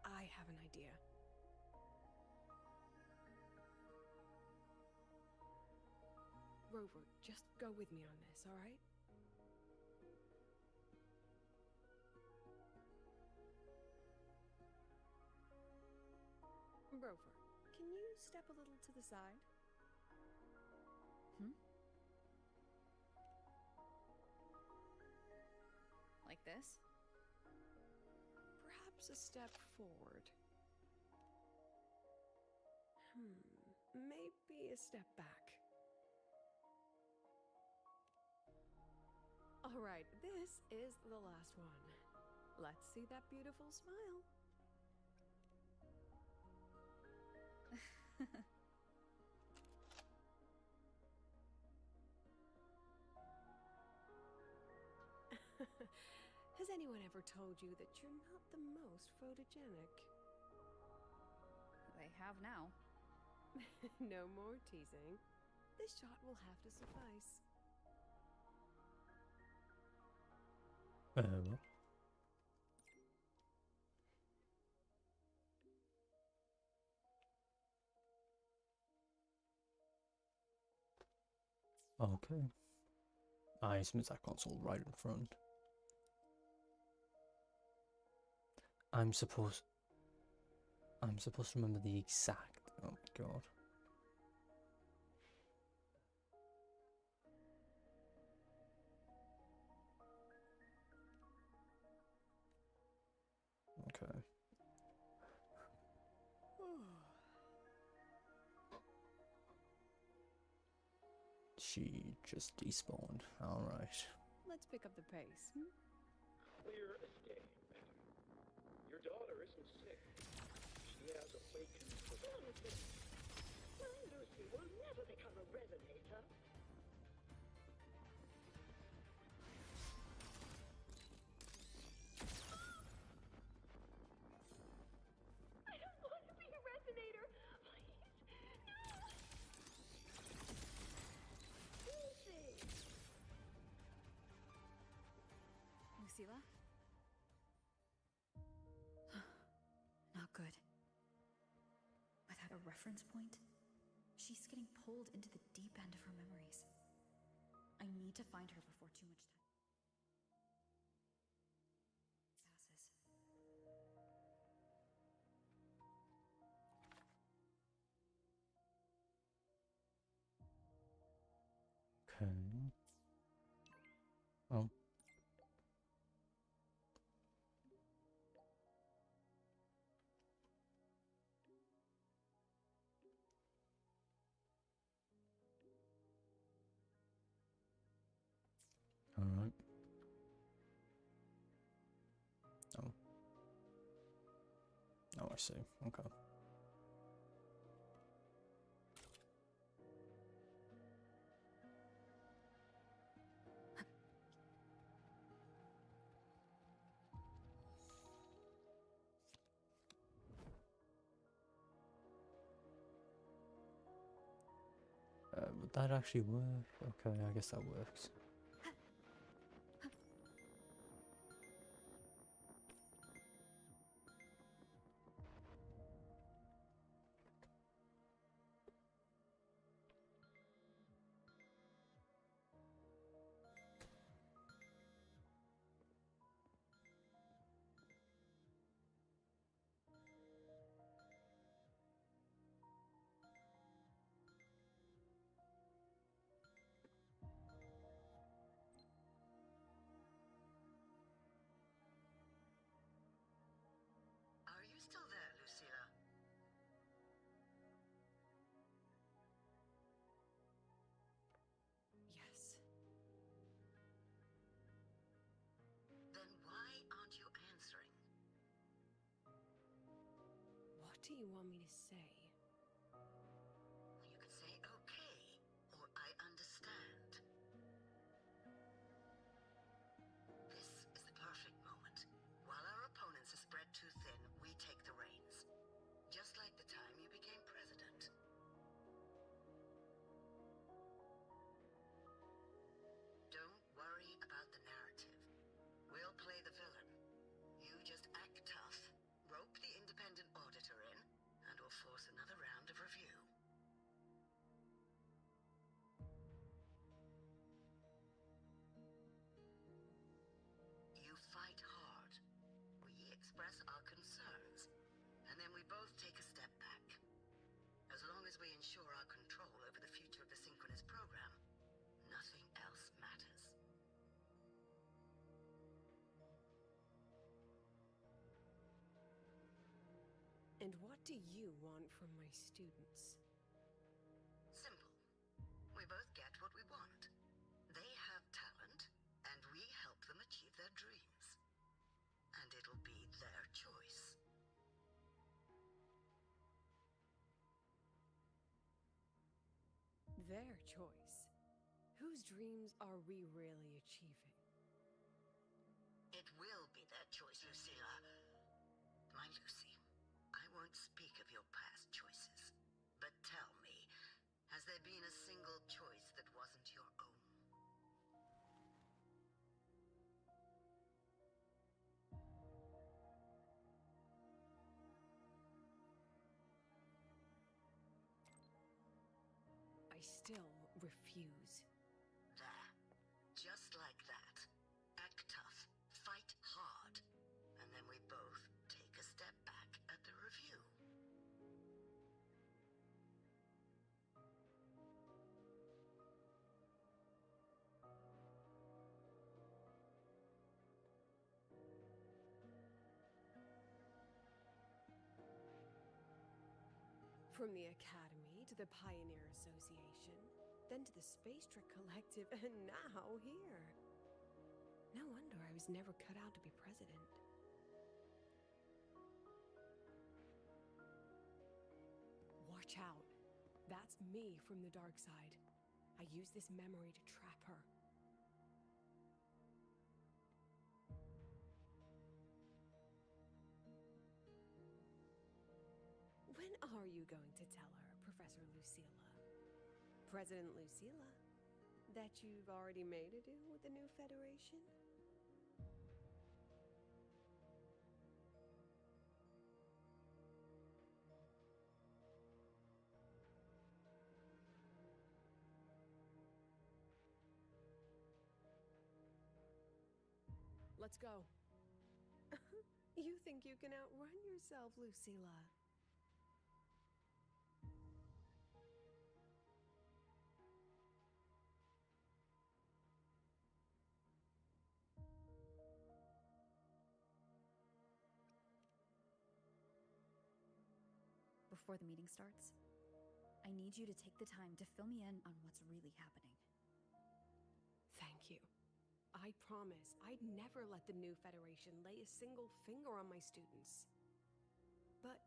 I have an idea. Rover, just go with me on this, all right? Rover, can you step a little to the side? Like this? Perhaps a step forward. Maybe a step back. All right, this is the last one. Let's see that beautiful smile. Has anyone ever told you that you're not the most photogenic? They have now. No more teasing. This shot will have to suffice. What? Okay. I assume it's that console right in front. I'm supposed to remember the exact. Oh my god. Okay. She just despawned. Alright. Let's pick up the pace. Clear escape. Your daughter isn't sick. She has awakened for My Lucy will never become a resonator. I don't want to be a resonator. Please, no. Lucy. Lucilla? Not good. Without a reference point, she's getting pulled into the deep end of her memories. I need to find her before too much time passes. I see. Okay. Would that actually work? Okay, I guess that works. Are you still there, Lucilla? Yes. Then why aren't you answering? What do you want me to say? You could say okay, or I understand. This is the perfect moment. While our opponents are spread too thin, we take the reins. Just like the time you became president. Don't worry about the narrative. We'll play the villain. You just act tough, rope the independent auditor in, and we'll force another round of review. You fight hard. We express our concerns, and then we both take a step back. As long as we ensure our control over the future of the synchronous program, nothing else matters. And what do you want from my students? Simple. We both get what we want. They have talent, and we help them achieve their dreams. And it'll be their choice. Their choice. Whose dreams are we really achieving? It will be their choice, Lucilla. My Lucy, I won't speak of your past choices. But tell me, has there been a single choice that wasn't your own? I still refuse. There. Just like that. Act tough. Fight hard. And then we both take a step back at the review. From the Academy to the Pioneer Association, then to the Space Trick Collective, and now here. No wonder I was never cut out to be president. Watch out. That's me from the dark side. I use this memory to trap her. When are you going to tell her, Professor Lucilla? President Lucilla? That you've already made a deal with the new Federation? Let's go. You think you can outrun yourself, Lucilla? Before the meeting starts, I need you to take the time to fill me in on what's really happening. Thank you. I promise I'd never let the new Federation lay a single finger on my students. But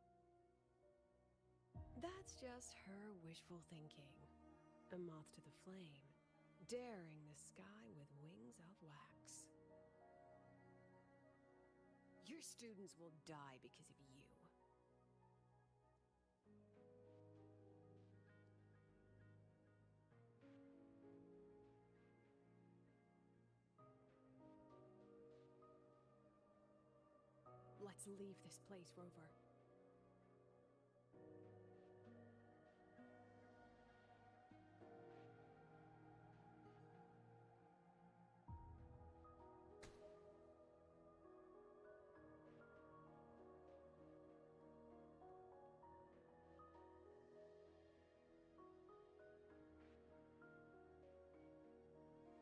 That's just her wishful thinking. A moth to the flame, daring the sky with wings of wax. Your students will die because of you. Let's leave this place, Rover.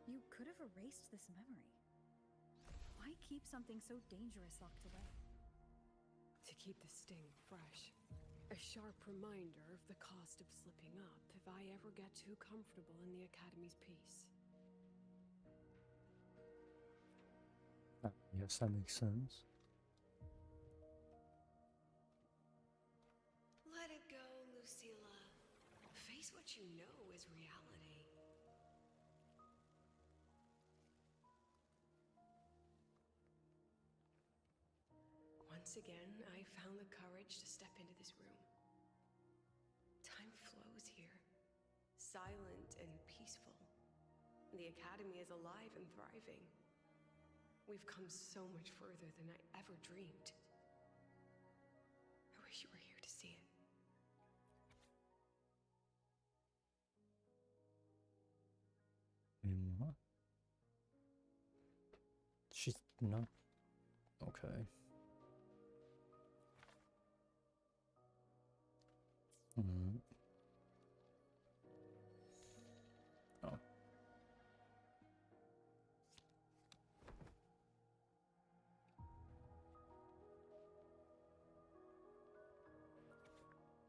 You could have erased this memory. Why keep something so dangerous locked away? To keep the sting fresh. A sharp reminder of the cost of slipping up if I ever get too comfortable in the Academy's peace. Yes, that makes sense. Let it go, Lucilla. Face what you know is reality. Once again, I found the courage to step into this room. Time flows here, silent and peaceful. The Academy is alive and thriving. We've come so much further than I ever dreamed. I wish you were here to see it. What? She's not okay. Oh.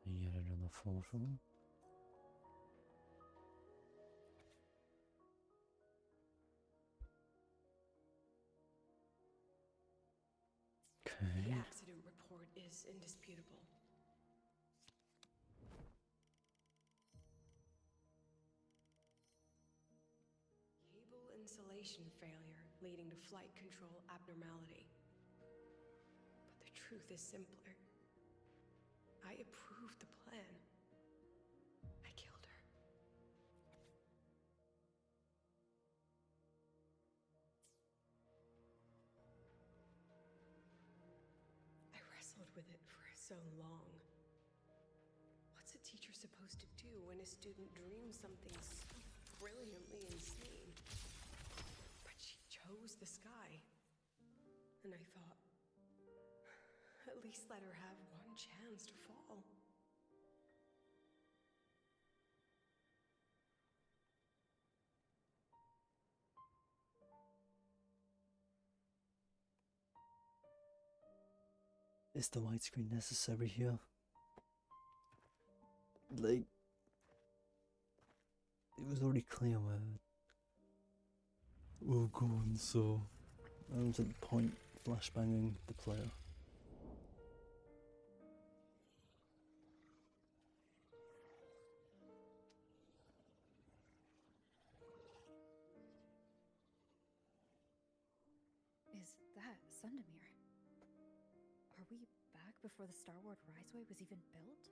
Yet another photo. Okay. The accident report is indisputable. Cable insulation failure leading to flight control abnormality. But the truth is simpler. I approved the plan. I killed her. I wrestled with it for so long. What's a teacher supposed to do when a student dreams something so brilliantly insane? But she chose the sky. And I thought, at least let her have one chance to fall. Is the widescreen necessary here? Like, it was already clear where we're going, so I'm to the point flashbanging the player. Is that Sundamir? Are we back before the Star Wars Riseway was even built?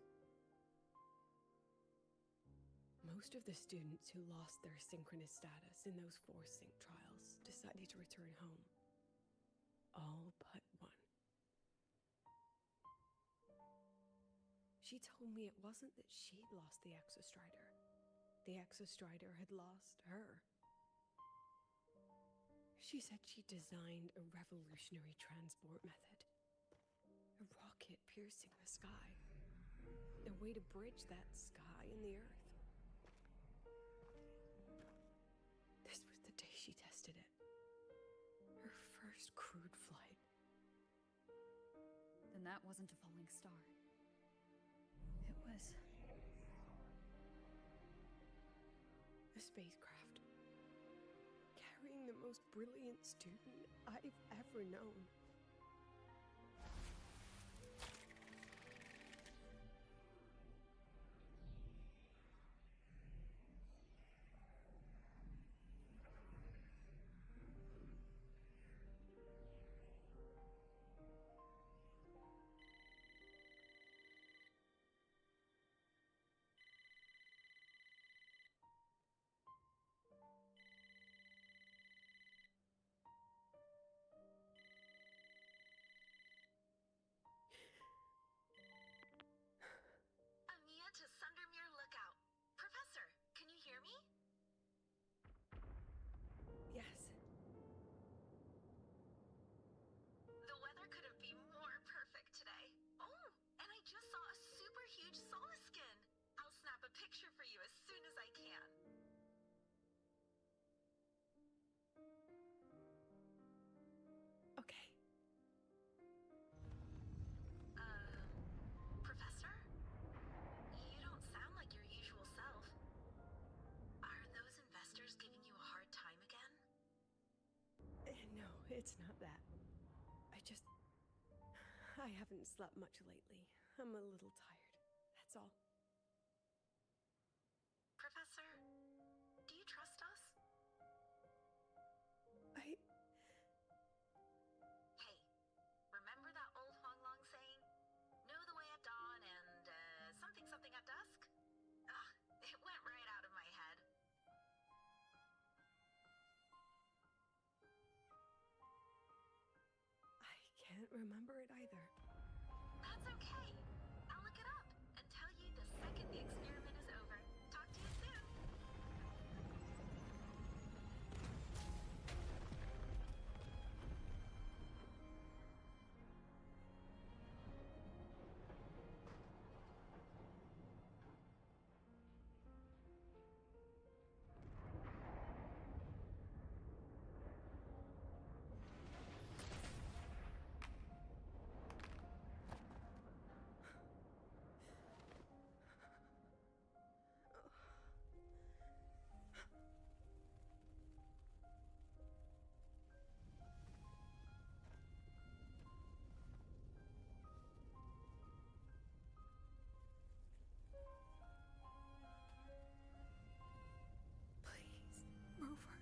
Most of the students who lost their synchronous status in those Force Sync trials decided to return home. All but one. She told me it wasn't that she'd lost the Exostrider. The Exostrider had lost her. She said she designed a revolutionary transport method. A rocket piercing the sky. A way to bridge that sky and the Earth. This was the day she tested it. Her first crewed flight. Then that wasn't a falling star. It was... a spacecraft. Carrying the most brilliant student I've ever known. It's not that. I haven't slept much lately. I'm a little tired. That's all. Professor, do you trust us? I... Hey, remember that old Honglong saying? Know the way at dawn and, something something at dusk? Ugh, it went right out of my head. I can't remember it either. That's okay. I'll look it up and tell you the second the experiment is over. Talk to you soon. Move her.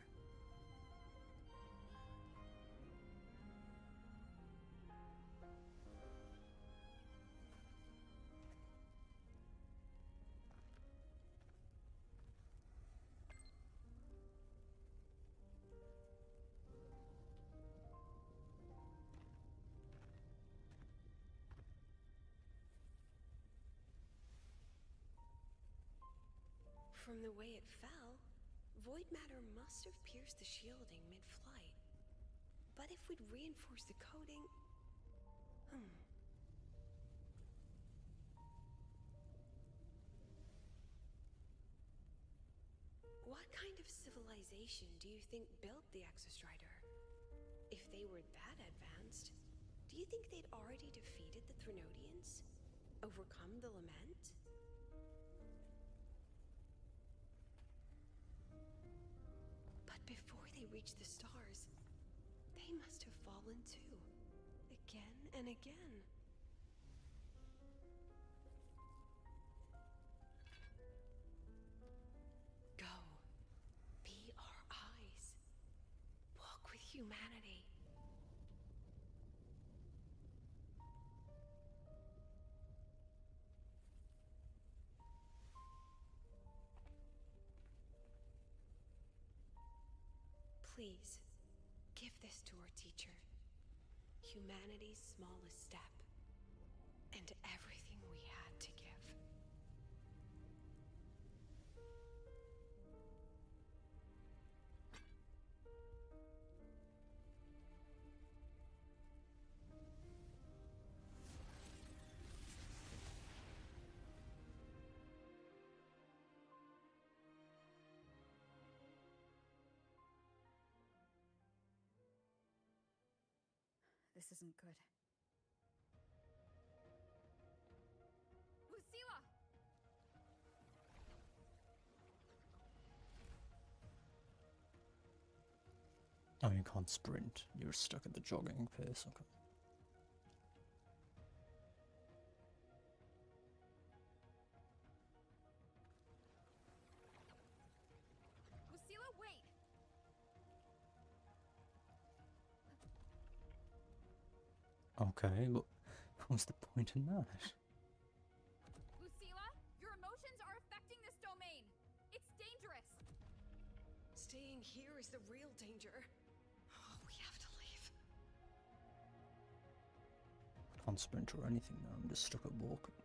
From the way it fell, void matter must have pierced the shielding mid-flight. But if we'd reinforced the coating... What kind of civilization do you think built the Exostrider? If they were that advanced, do you think they'd already defeated the Threnodians? Overcome the Lament? But before they reached the stars, they must have fallen too. Again and again. Go. Be our eyes. Walk with humanity. Please, give this to our teacher. Humanity's smallest step, and everything we had to give. This isn't good. Lucilla! Oh, you can't sprint. You're stuck at the jogging pace. Okay. Lucilla, wait! Okay, but what's the point in that? Lucilla, your emotions are affecting this domain. It's dangerous. Staying here is the real danger. Oh, we have to leave. Can't sprint or anything now. I'm just stuck at walking.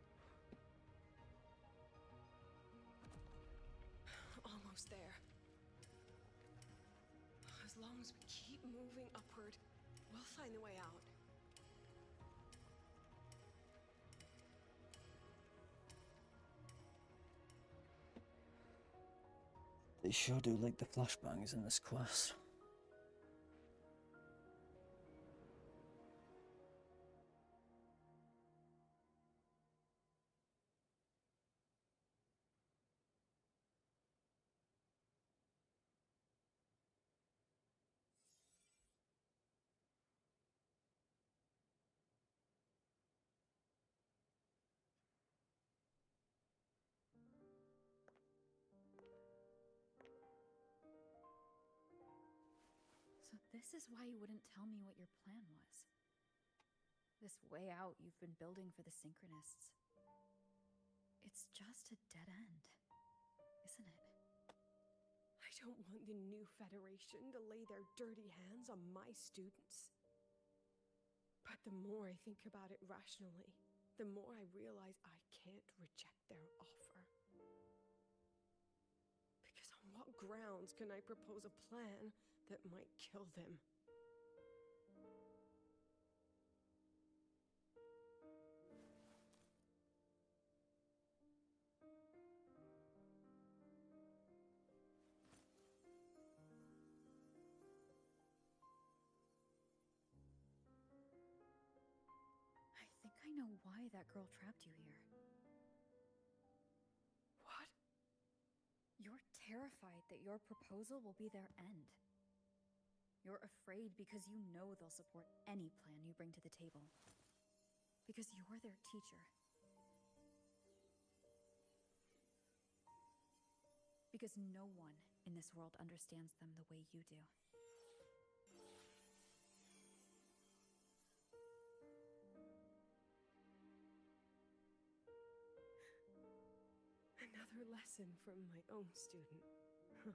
Almost there. As long as we keep moving upward, we'll find the way out. They sure do like the flashbangs in this quest. So this is why you wouldn't tell me what your plan was. This way out you've been building for the Synchronists. It's just a dead end, isn't it? I don't want the new Federation to lay their dirty hands on my students. But the more I think about it rationally, the more I realize I can't reject their offer. Because on what grounds can I propose a plan that might kill them? I think I know why that girl trapped you here. What? You're terrified that your proposal will be their end. You're afraid because you know they'll support any plan you bring to the table. Because you're their teacher. Because no one in this world understands them the way you do. Another lesson from my own student. Huh.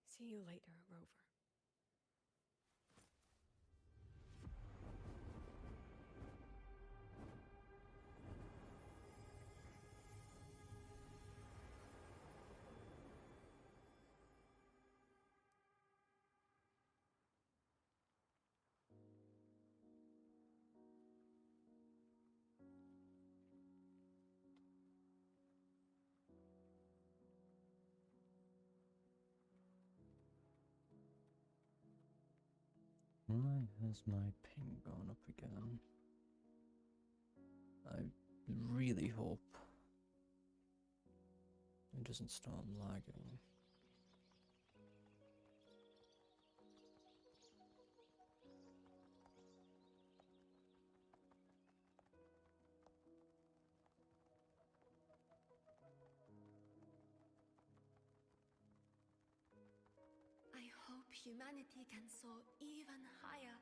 See you later, Rover. Why has my ping gone up again? I really hope it doesn't start lagging. I hope humanity can soar even higher.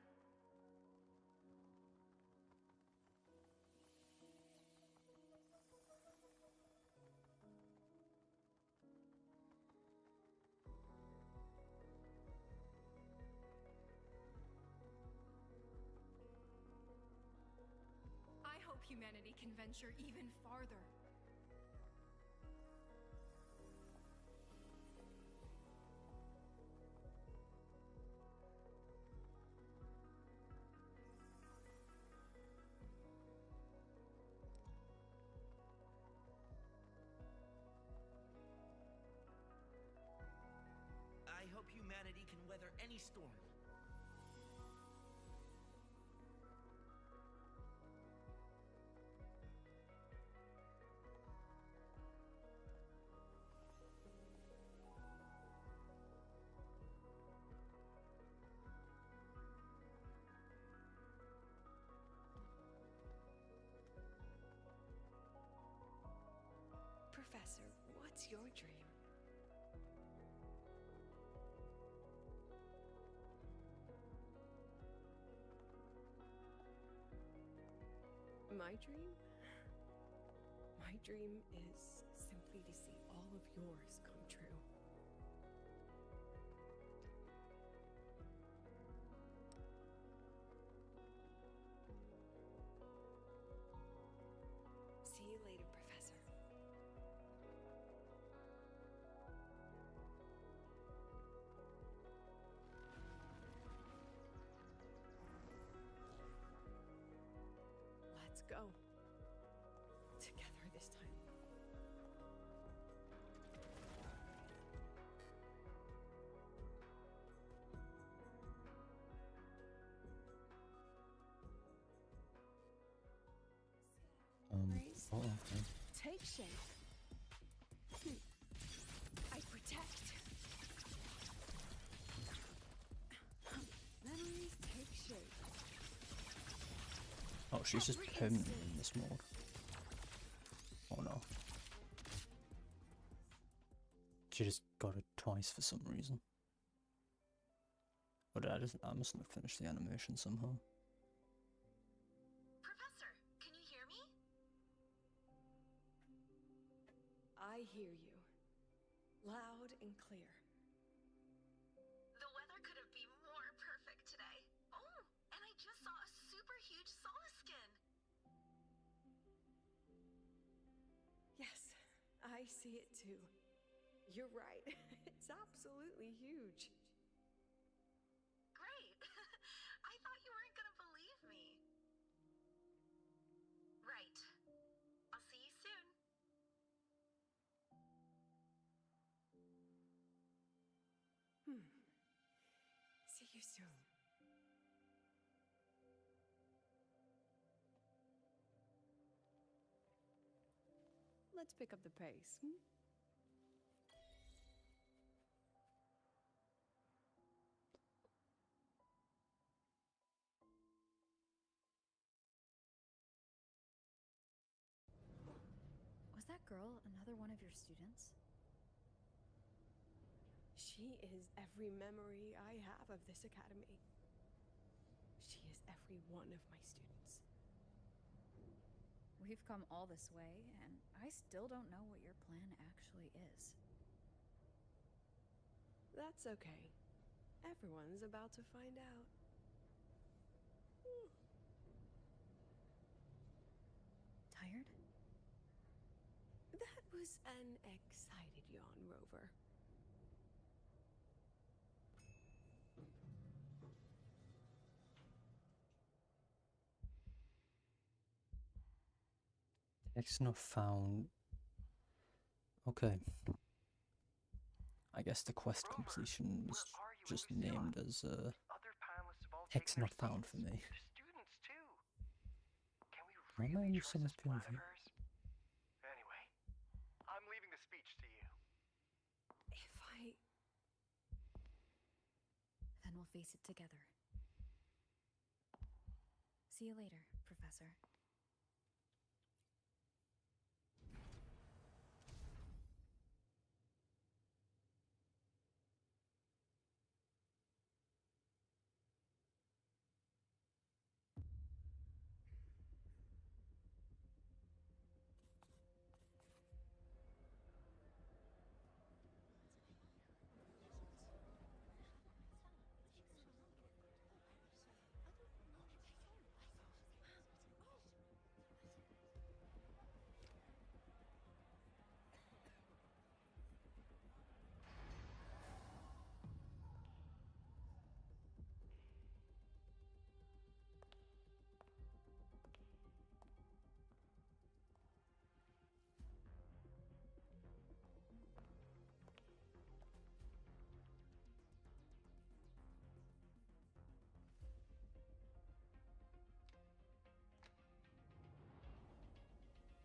I hope humanity can venture even farther. I hope humanity can weather any storm. Professor, what's your dream? My dream? My dream is simply to see all of yours come true. See you later, Professor. Let's go. Together this time. Oh, okay. Take shape. I protect. Memories take shape. Oh, she's just permanent in this mode. She just got it twice for some reason. But I mustn't have finished the animation somehow. Professor, can you hear me? I hear you. Loud and clear. The weather couldn't be more perfect today. Oh, and I just saw a super huge solaskin. Yes, I see it too. You're right. It's absolutely huge. Great. I thought you weren't gonna believe me. Right. I'll see you soon. See you soon. Let's pick up the pace. Was that girl another one of your students? She is every memory I have of this academy. She is every one of my students. We've come all this way, and I still don't know what your plan actually is. That's okay. Everyone's about to find out. Tired? That was an excited yawn, Rover. Text not found. Okay. I guess the quest completion was just named as text not found for me. Students too. Can we Why am I really in trust someone's this plan POV? of hers? Anyway, I'm leaving the speech to you. If I... Then we'll face it together. See you later, Professor.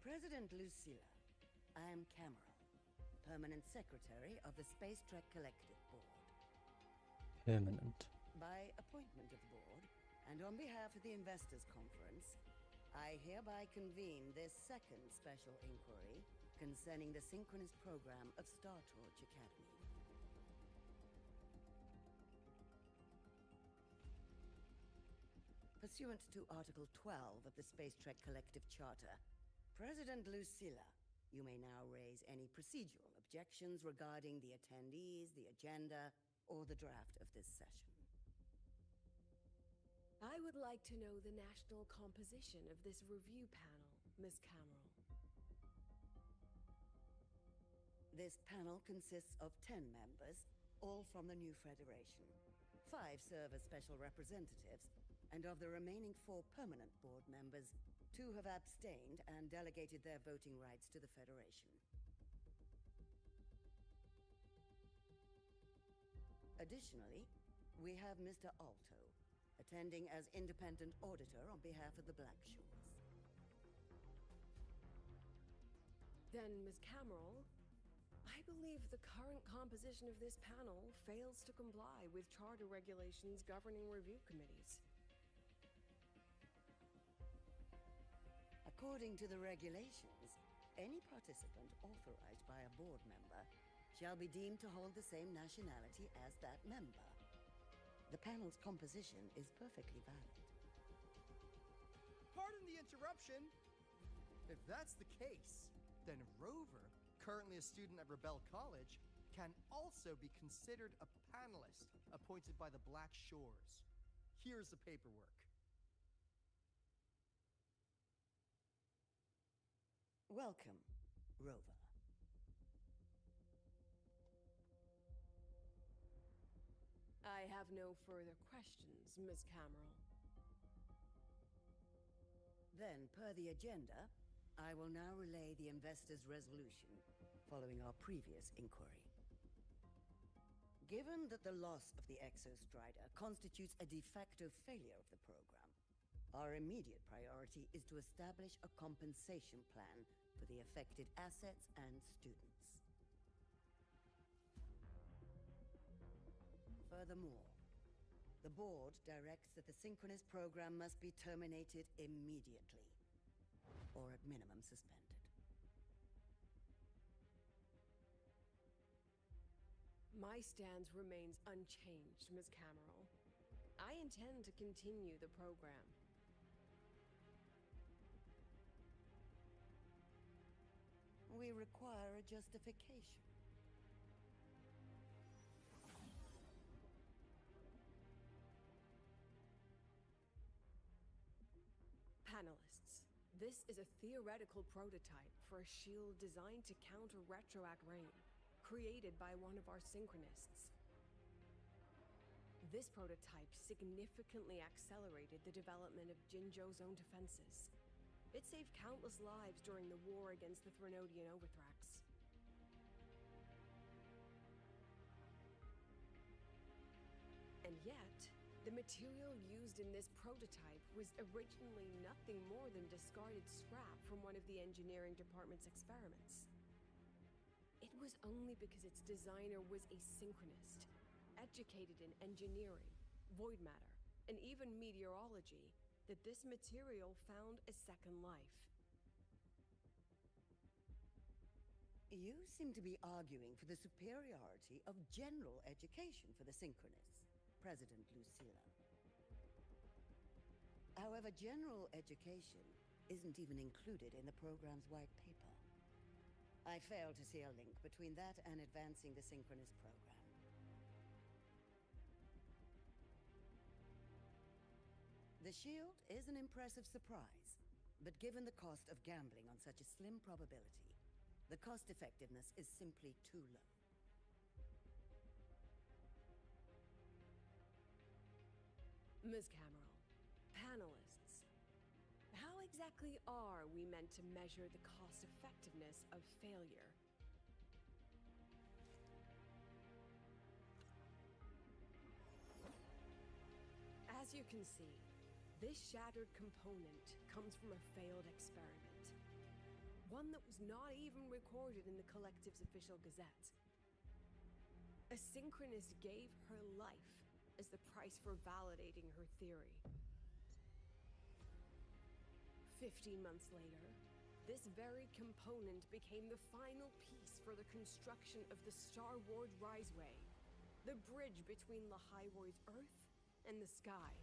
President Lucilla, I am Cameron, Permanent Secretary of the Space Trek Collective Board. Permanent. By appointment of the board, and on behalf of the Investors Conference, I hereby convene this second special inquiry concerning the synchronous program of Star Torch Academy. Pursuant to Article 12 of the Space Trek Collective Charter, President Lucilla, you may now raise any procedural objections regarding the attendees, the agenda, or the draft of this session. I would like to know the national composition of this review panel, Miss Cameron. This panel consists of 10 members, all from the new Federation. 5 serve as special representatives, and of the remaining 4 permanent board members, 2 have abstained and delegated their voting rights to the Federation. Additionally, we have Mr. Alto, attending as independent auditor on behalf of the Black Shores. Then, Ms. Cameron, I believe the current composition of this panel fails to comply with charter regulations governing review committees. According to the regulations, any participant authorized by a board member shall be deemed to hold the same nationality as that member. The panel's composition is perfectly valid. Pardon the interruption. If that's the case, then Rover, currently a student at Rebel College, can also be considered a panelist appointed by the Black Shores. Here's the paperwork. Welcome, Rover. I have no further questions, Ms. Cameron. Then, per the agenda, I will now relay the investor's resolution following our previous inquiry. Given that the loss of the Exostrider constitutes a de facto failure of the program, our immediate priority is to establish a compensation plan for the affected assets and students. Furthermore, the board directs that the synchronous program must be terminated immediately, or at minimum suspended. My stance remains unchanged, Ms. Cameron. I intend to continue the program. We require a justification. Panelists, this is a theoretical prototype for a shield designed to counter retroact rain, created by one of our synchronists. This prototype significantly accelerated the development of Jinzhou's own defenses. It saved countless lives during the war against the Threnodian Overthrax. And yet, the material used in this prototype was originally nothing more than discarded scrap from one of the engineering department's experiments. It was only because its designer was a synchronist, educated in engineering, void matter, and even meteorology, that this material found a second life. You seem to be arguing for the superiority of general education for the synchronists, President Lucilla. However, general education isn't even included in the program's white paper. I fail to see a link between that and advancing the synchronous program. The shield is an impressive surprise, but given the cost of gambling on such a slim probability, the cost-effectiveness is simply too low. Ms. Cameron, panelists, how exactly are we meant to measure the cost-effectiveness of failure? As you can see, this shattered component comes from a failed experiment. One that was not even recorded in the Collective's official gazette. A synchronist gave her life as the price for validating her theory. 15 months later, this very component became the final piece for the construction of the Star Ward Riseway, the bridge between Lahiwoi's Earth and the sky.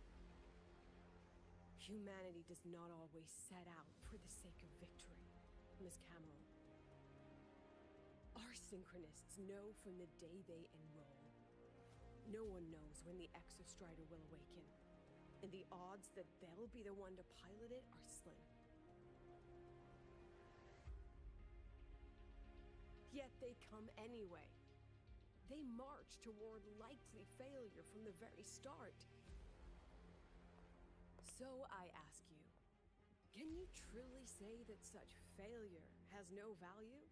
Humanity does not always set out for the sake of victory, Ms. Cameron. Our synchronists know from the day they enroll. No one knows when the Exostrider will awaken, and the odds that they'll be the one to pilot it are slim. Yet they come anyway. They march toward likely failure from the very start. So I ask you, can you truly say that such failure has no value?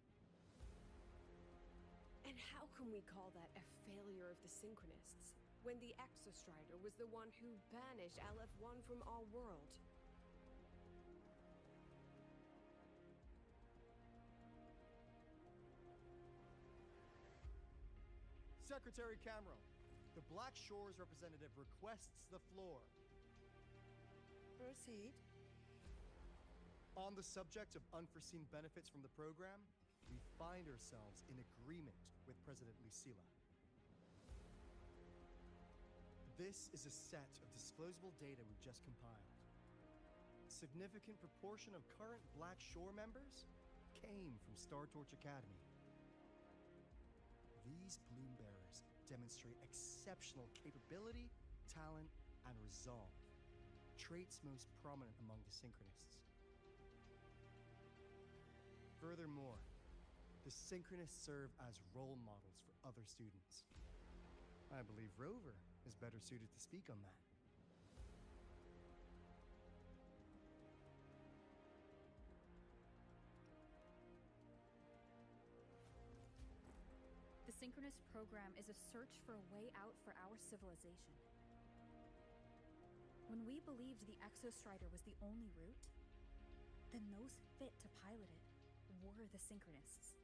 And how can we call that a failure of the Synchronists, when the Exostrider was the one who banished LF1 from our world? Secretary Cameron, the Black Shores representative requests the floor. Proceed. On the subject of unforeseen benefits from the program, we find ourselves in agreement with President Lucilla. This is a set of disclosable data we've just compiled. A significant proportion of current Black Shore members came from Star Torch Academy. These Bloom Bearers demonstrate exceptional capability, talent, and resolve, traits most prominent among the Synchronists. Furthermore, the Synchronists serve as role models for other students. I believe Rover is better suited to speak on that. The Synchronous program is a search for a way out for our civilization. When we believed the Exostrider was the only route, then those fit to pilot it were the Synchronists.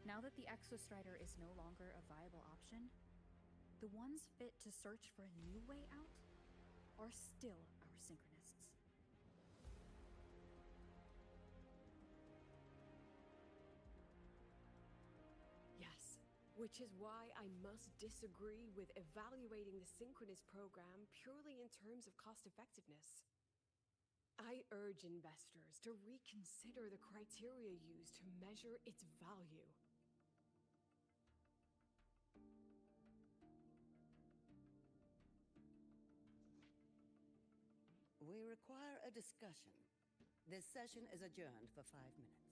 Now that the Exostrider is no longer a viable option, the ones fit to search for a new way out are still our Synchronists. Yes, which is why I must disagree with evaluating the Synchronous program purely in terms of cost effectiveness. I urge investors to reconsider the criteria used to measure its value. We require a discussion. This session is adjourned for 5 minutes.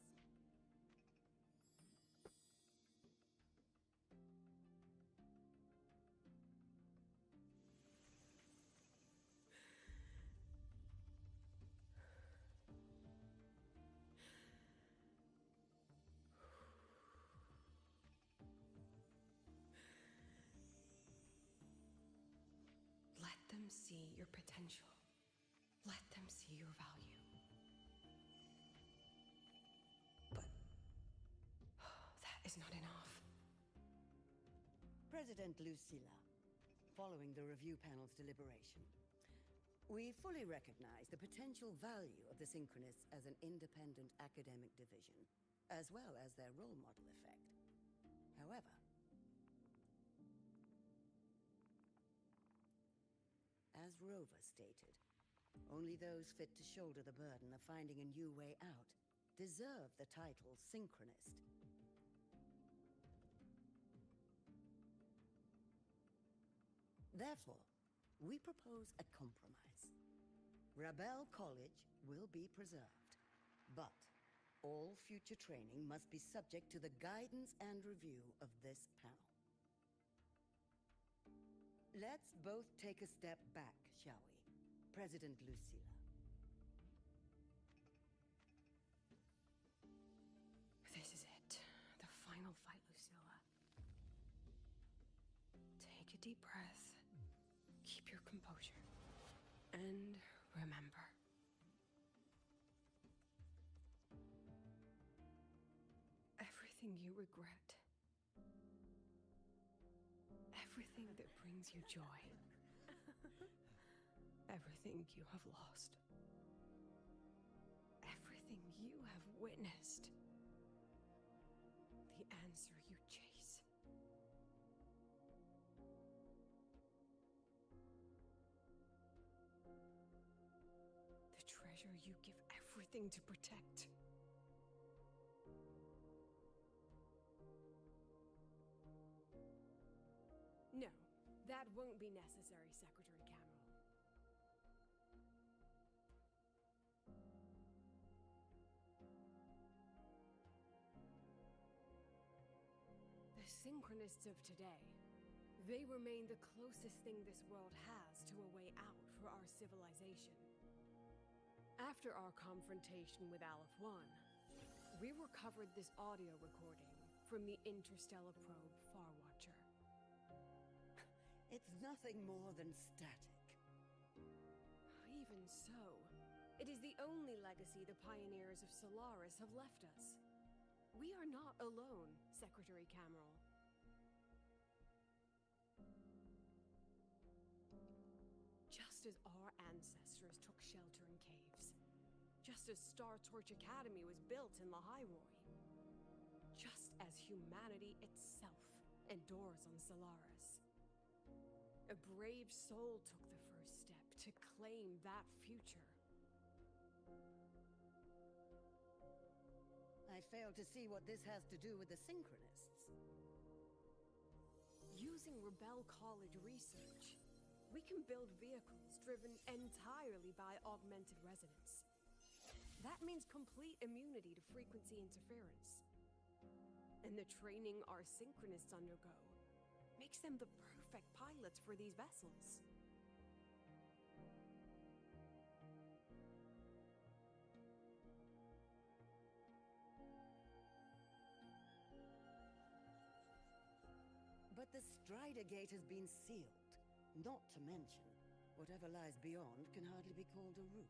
Let them see your potential. Let them see your value. But that is not enough. President Lucilla, following the review panel's deliberation, we fully recognize the potential value of the Synchronists as an independent academic division, as well as their role model effect. However, as Rover stated, only those fit to shoulder the burden of finding a new way out deserve the title Synchronist. Therefore, we propose a compromise. Rabel College will be preserved, but all future training must be subject to the guidance and review of this panel. Let's both take a step back, shall we? President Lucilla. This is it. The final fight, Lucilla. Take a deep breath. Keep your composure. And remember. Everything you regret. Everything that brings you joy. Everything you have lost. Everything you have witnessed. The answer you chase. The treasure you give everything to protect. No, that won't be necessary, Secretary Cameron. The Synchronists of today, they remain the closest thing this world has to a way out for our civilization. After our confrontation with Aleph 1, we recovered this audio recording from the interstellar probe Farwatcher. It's nothing more than static. Even so, it is the only legacy the pioneers of Solaris have left us. We are not alone, Secretary Cameron. Just as our ancestors took shelter in caves, just as Star Torch Academy was built in the Highroy, just as humanity itself endures on Solaris. A brave soul took the first step to claim that future. I fail to see what this has to do with the Synchronists. Using Rebel College research, we can build vehicles driven entirely by augmented resonance. That means complete immunity to frequency interference. And the training our Synchronists undergo makes them the perfect pilots for these vessels. But the Strider Gate has been sealed. Not to mention, whatever lies beyond can hardly be called a route.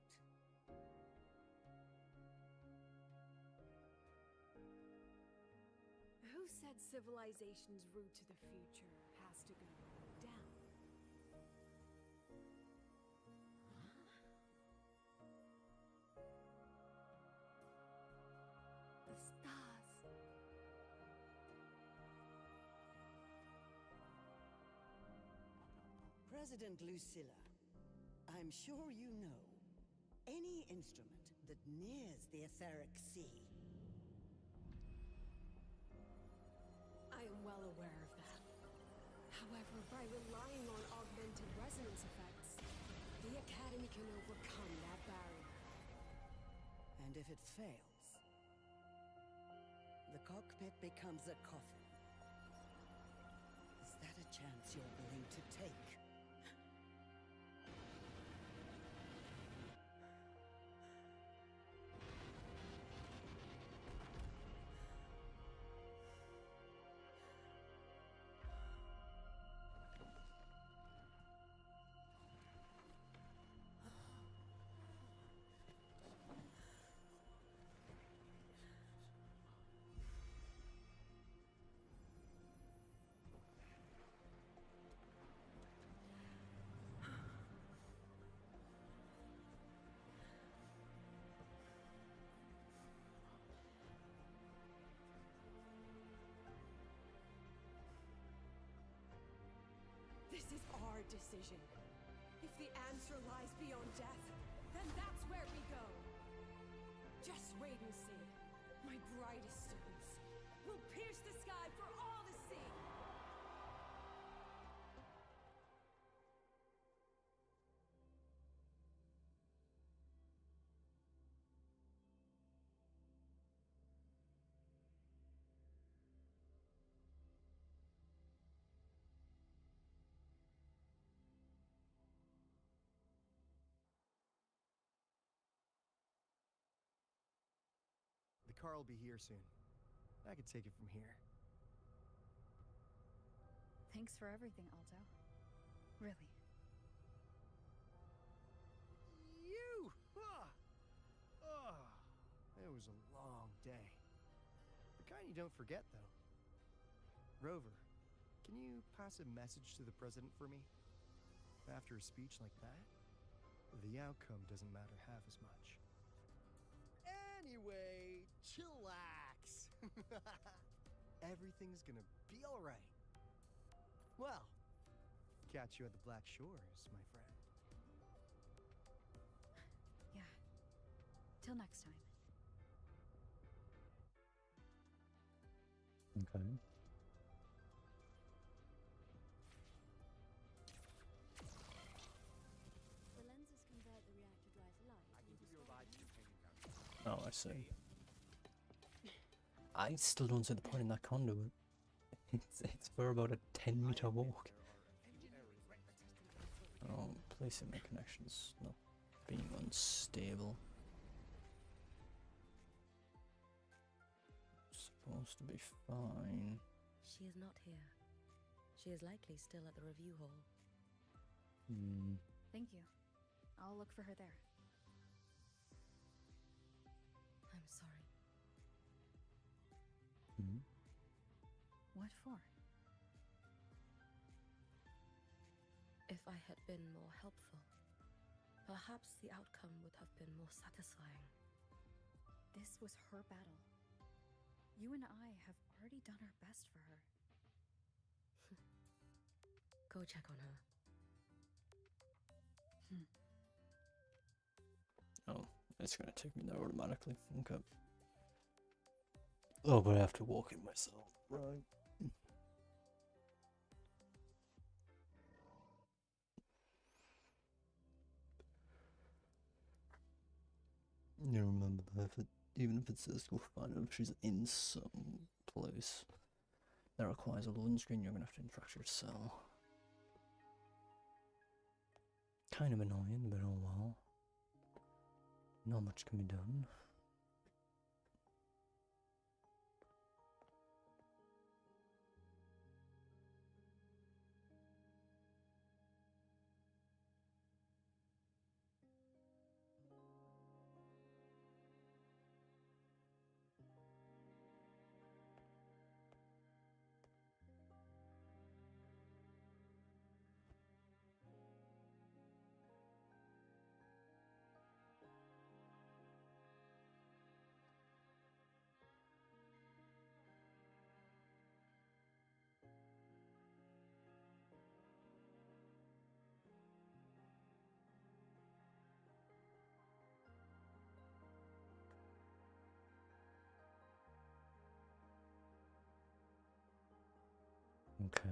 Who said civilization's route to the future has to go down? The stars. President Lucilla, I'm sure you know, any instrument that nears the etheric sea. I am well aware of that. However, by relying on augmented resonance effects, the Academy can overcome that barrier. And if it fails, the cockpit becomes a coffin. Is that a chance you're willing to take? This is our decision. If the answer lies beyond death, then that's where we go. Just wait and see. My brightest students will pierce the sky for all to see. The car will be here soon. I can take it from here. Thanks for everything, Alto. Really. You! It was a long day. The kind you don't forget, though. Rover, can you pass a message to the president for me? After a speech like that, the outcome doesn't matter half as much. Anyway, chillax. Everything's gonna be alright. Well, catch you at the Black Shores, my friend. Yeah. Till next time. Okay. The lenses convert the reactor drive light. I can give you a ride to your training ground. Oh, I see. I still don't see the point in that conduit. It's for about a 10-meter walk. Oh, placing my connections not being unstable. Supposed to be fine. She is not here. She is likely still at the review hall. Thank you. I'll look for her there. I'm sorry. What for? If I had been more helpful, perhaps the outcome would have been more satisfying. This was her battle. You and I have already done our best for her. Go check on her. Oh, it's gonna take me there automatically. Okay. Oh, but I have to walk in myself, right? You remember that even if it says go find her, if she's in some place that requires a loading screen, you're gonna have to interact yourself. Kind of annoying, but oh well. Not much can be done. Okay.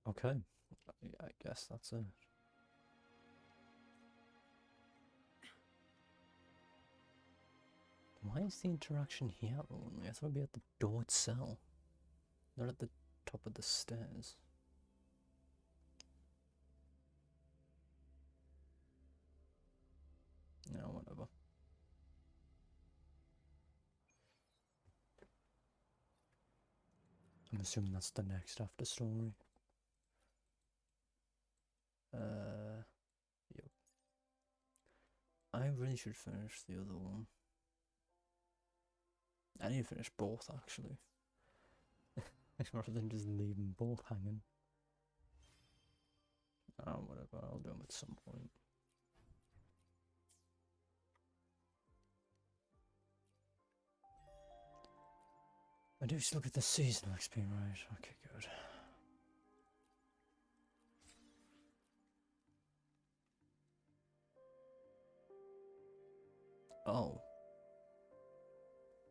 Okay. I guess that's it. Why is the interaction here only? I thought it'd be at the door itself. Not at the top of the stairs. No, whatever. I'm assuming that's the next after story. Yep. I really should finish the other one. I need to finish both, actually. Rather than just leave them both hanging. Oh, whatever, I'll do them at some point. I do still get the seasonal XP, right? Okay, good. Oh.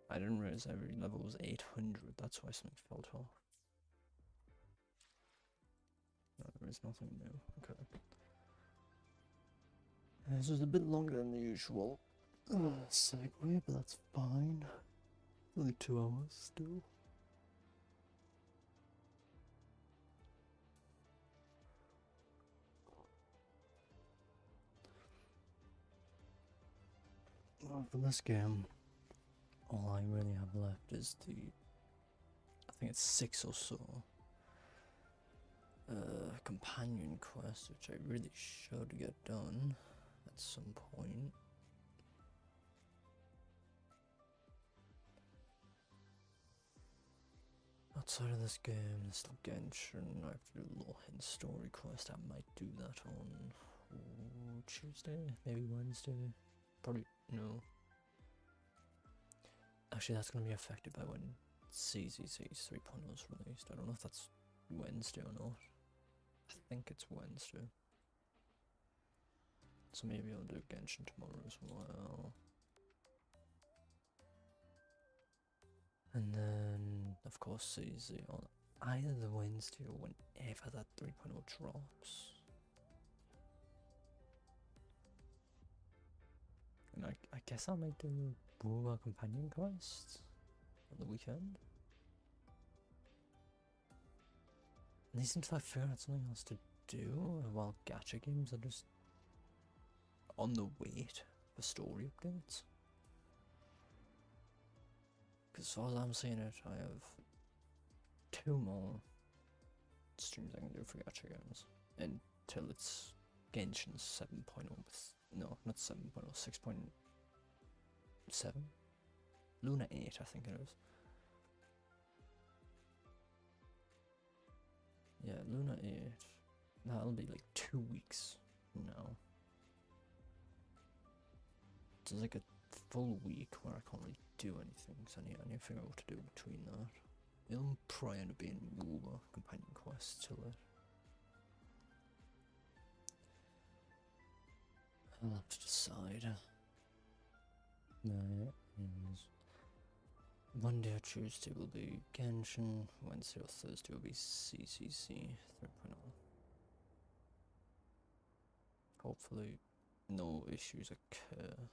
I didn't realize every level was 800, that's why something felt off. No, there is nothing new, okay. This is a bit longer than the usual segue, but that's fine. Only 2 hours still. Well, for this game, all I really have left is the, I think it's 6 or so, companion quests, which I really should get done at some point. Outside of this game, there's still Genshin. I have to do a little hidden story quest. I might do that on Tuesday, maybe Wednesday. Probably no. Actually, that's going to be affected by when CZZ 3.0 is released. I don't know if that's Wednesday or not. I think it's Wednesday. So maybe I'll do Genshin tomorrow as well. And then, of course, CZ on either the Wednesday or whenever that 3.0 drops. And I guess I might do Brewer companion quests on the weekend. And they seem to have figured out something else to do, while gacha games are just on the wait for story updates. as far as I'm seeing it, I have 2 more streams I can do for gacha games until it's Genshin 7.0. No, not 7.0, 6.7? Luna 8, I think it is. Yeah, Luna 8. That'll be like 2 weeks now. So it's like a full week where I can't really do anything, so I need to figure out what to do between that. It'll probably end up being more companion quests till it. I'll have to decide. There is Monday or Tuesday will be Genshin, Wednesday or Thursday will be CCC 3.0. Hopefully no issues occur.